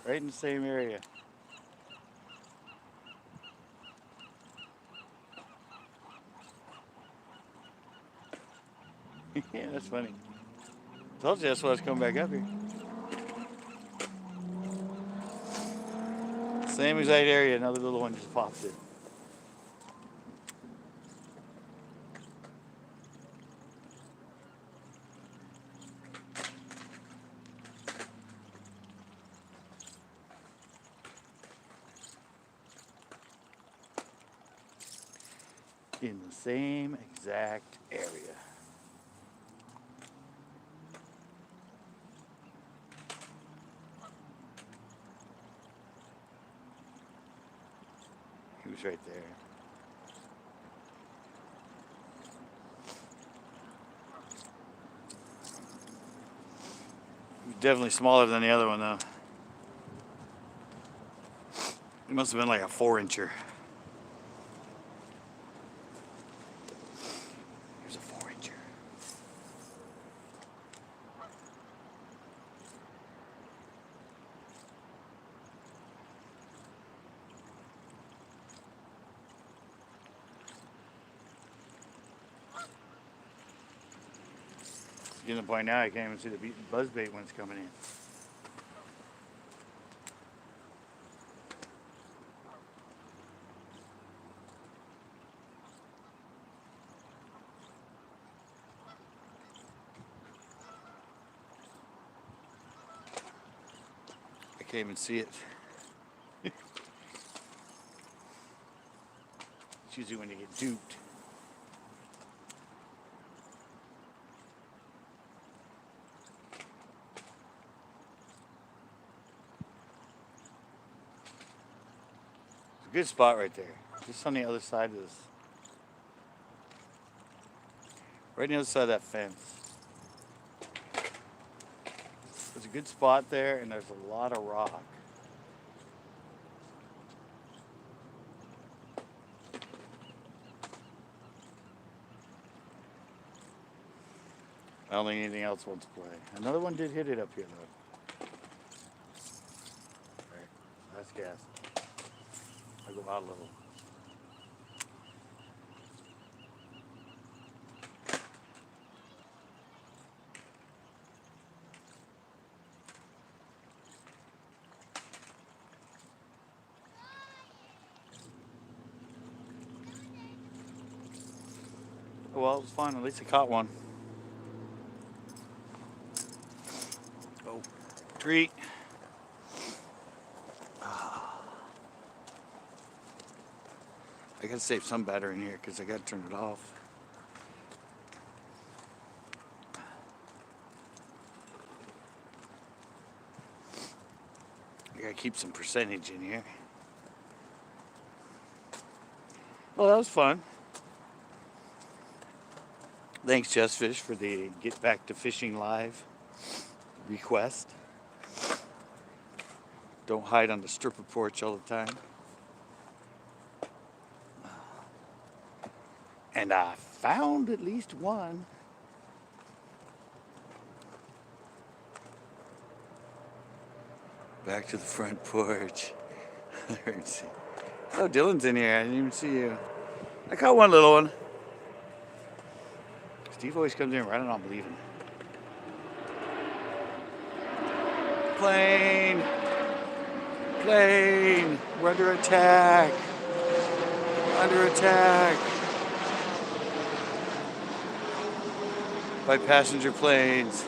Right in the same area. Yeah, that's funny. Told you that's why I was coming back up here. Same exact area, another little one just popped it. In the same exact area. He was right there. He was definitely smaller than the other one though. He must have been like a 4-incher. Here's a 4-incher. It's getting to the point now I can't even see the buzzbait ones coming in. I can't even see it. It's usually when you get duped. It's a good spot right there. Just on the other side of this. Right on the other side of that fence. There's a good spot there and there's a lot of rock. I don't think anything else wants to play. Another one did hit it up here though. Alright, that's gas. I'll go out a little. Well, it was fun. At least I caught one. Oh, treat. I gotta save some battery in here because I gotta turn it off. I gotta keep some percentage in here. Well, that was fun. Thanks, Just Fish, for the Get Back to Fishing Live request. Don't hide on the stripper porch all the time. And I found at least one. Back to the front porch. Oh, Dylan's in here. I didn't even see you. I caught one little one. Steve always comes in right on leaving. Plane! Plane! We're under attack! We're under attack! By passenger planes.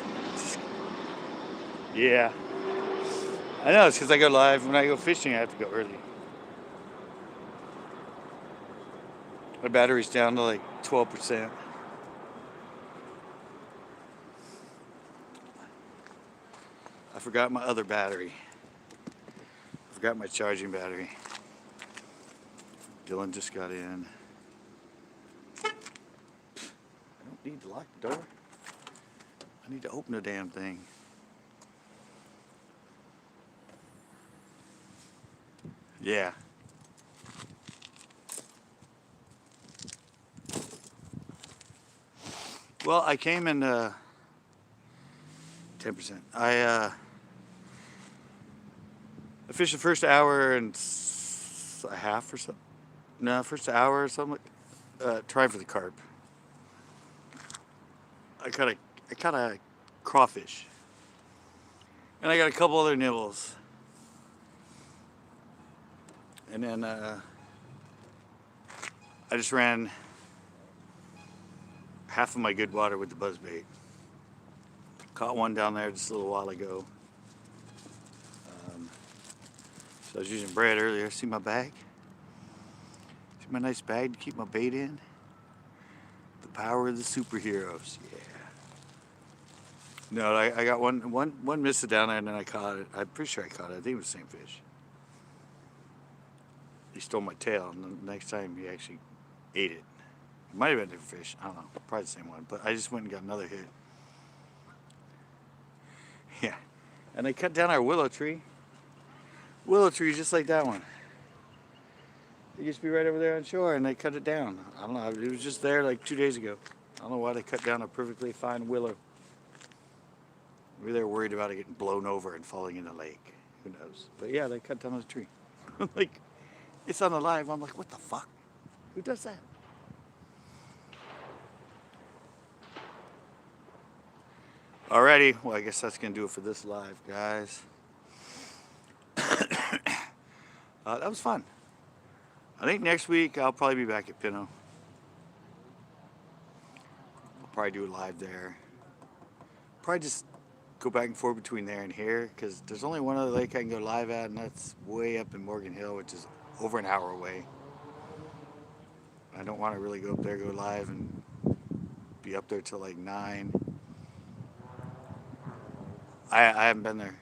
Yeah. I know, it's because I go live. When I go fishing, I have to go early. My battery's down to like 12%. I forgot my other battery. I forgot my charging battery. Dylan just got in. I don't need to lock the door. I need to open the damn thing. Yeah. Well, I came in 10%. I fished the first hour and a half or so. No, first hour or something. Trying for the carp. I caught a crawfish, and I got a couple other nibbles. And then I just ran half of my good water with the buzzbait. Caught one down there just a little while ago. So I was using bread earlier. See my bag? See my nice bag to keep my bait in? The power of the superheroes. Yeah. No, I got one missed it down there, and then I caught it. I'm pretty sure I caught it. I think it was the same fish. He stole my tail, and the next time he actually ate it. It might have been a different fish. I don't know. Probably the same one. But I just went and got another hit. Yeah. And they cut down our willow tree. Willow tree just like that one. It used to be right over there on shore, and they cut it down. I don't know. It was just there like 2 days ago. I don't know why they cut down a perfectly fine willow. Maybe they're worried about it getting blown over and falling in the lake. Who knows? But yeah, they cut down the tree. Like, it's on the live. I'm like, what the fuck? Who does that? Alrighty, well, I guess that's gonna do it for this live, guys. That was fun. I think next week I'll probably be back at Pinot. I'll probably do a live there. Probably just go back and forth between there and here, because there's only one other lake I can go live at, and that's way up in Morgan Hill, which is over an hour away. I don't want to really go up there, go live, and be up there till like 9. I haven't been there.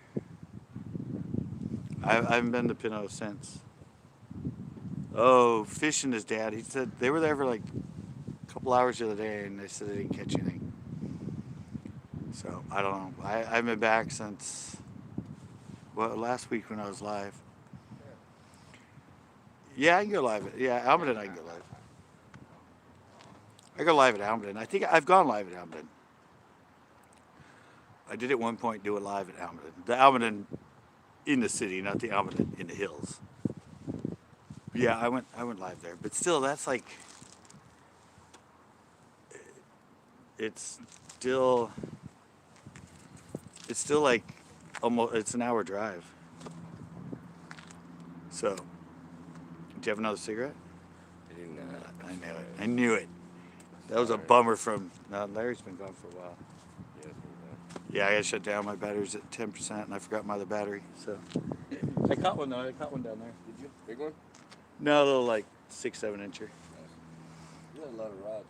I haven't been to Pinot since. Oh, Fish and his dad. He said they were there for like a couple hours the other day, and they said they didn't catch anything. So I don't know. I haven't been back since, well, last week when I was live. Yeah, I can go live. Yeah, Almaden, I can go live. I go live at Almaden. I think I've gone live at Almaden. I did at one point do it live at Almaden. The Almaden in the city, not the Almaden in the hills. Yeah, I went live there. But still, that's like, it's still like almost, it's an hour drive. So, do you have another cigarette? I do not. I knew it. I knew it. That was a bummer from, no, Larry's been gone for a while. Yeah, I got to shut down. My battery's at 10%, and I forgot my other battery. So I caught one though. I caught one down there. Did you? Big one? No, a little like 6-7 incher. You got a lot of rods.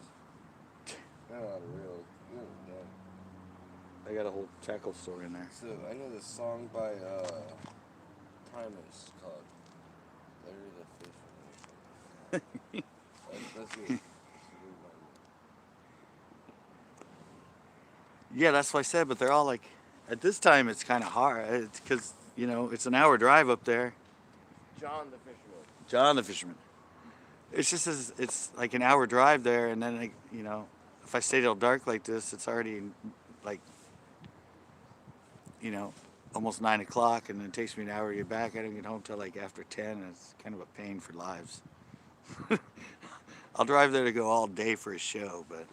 Not a lot of reels. I got a whole tackle store in there. So I know this song by Primus called "Larry the Fish." That's it. Yeah, that's what I said. But they're all like, at this time it's kind of hard. It's because it's an hour drive up there. John the Fisherman. John the Fisherman. It's just it's like an hour drive there, and then if I stay till dark like this, it's already like almost 9 o'clock, and then it takes me an hour to get back. I don't get home till like after 10, and it's kind of a pain for lives. I'll drive there to go all day for a show, but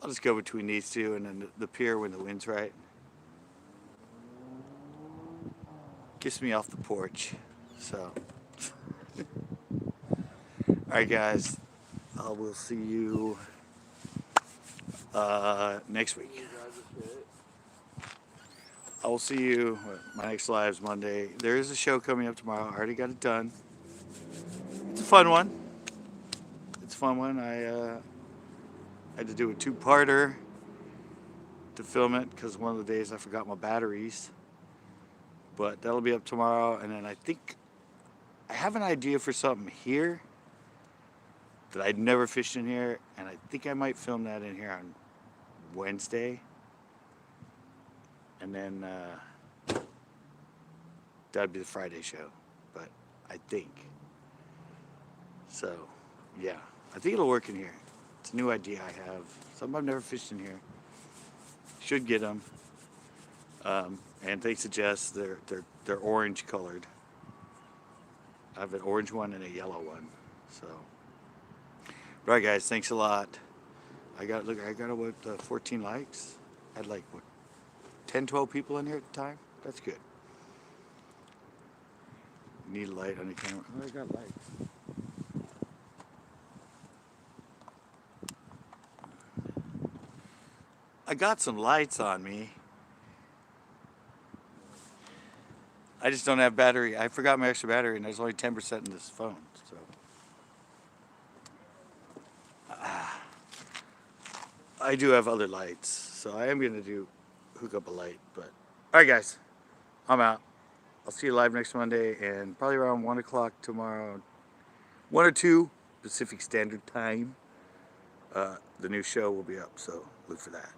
I'll just go between these two and then the pier when the wind's right. Gets me off the porch. So, alright guys, I will see you next week. I will see you. My next live is Monday. There is a show coming up tomorrow. I already got it done. It's a fun one. It's a fun one. I had to do a two-parter to film it because one of the days I forgot my batteries. But that'll be up tomorrow. And then I think I have an idea for something here that I'd never fished in here. And I think I might film that in here on Wednesday. And then that'd be the Friday show, but I think. So, yeah, I think it'll work in here. It's a new idea I have. Something I've never fished in here. Should get them. And thanks to Jess, they're orange colored. I have an orange one and a yellow one. So, all right, guys, thanks a lot. I got about 14 likes. I had like what? 10, 12 people in here at the time. That's good. Need a light on the camera. Oh, I got lights. I got some lights on me. I just don't have battery. I forgot my extra battery, and there's only 10% in this phone. So, I do have other lights, so I am gonna hook up a light, but alright guys, I'm out. I'll see you live next Monday and probably around 1 o'clock tomorrow, 1 or 2 Pacific Standard Time. The new show will be up, so look for that.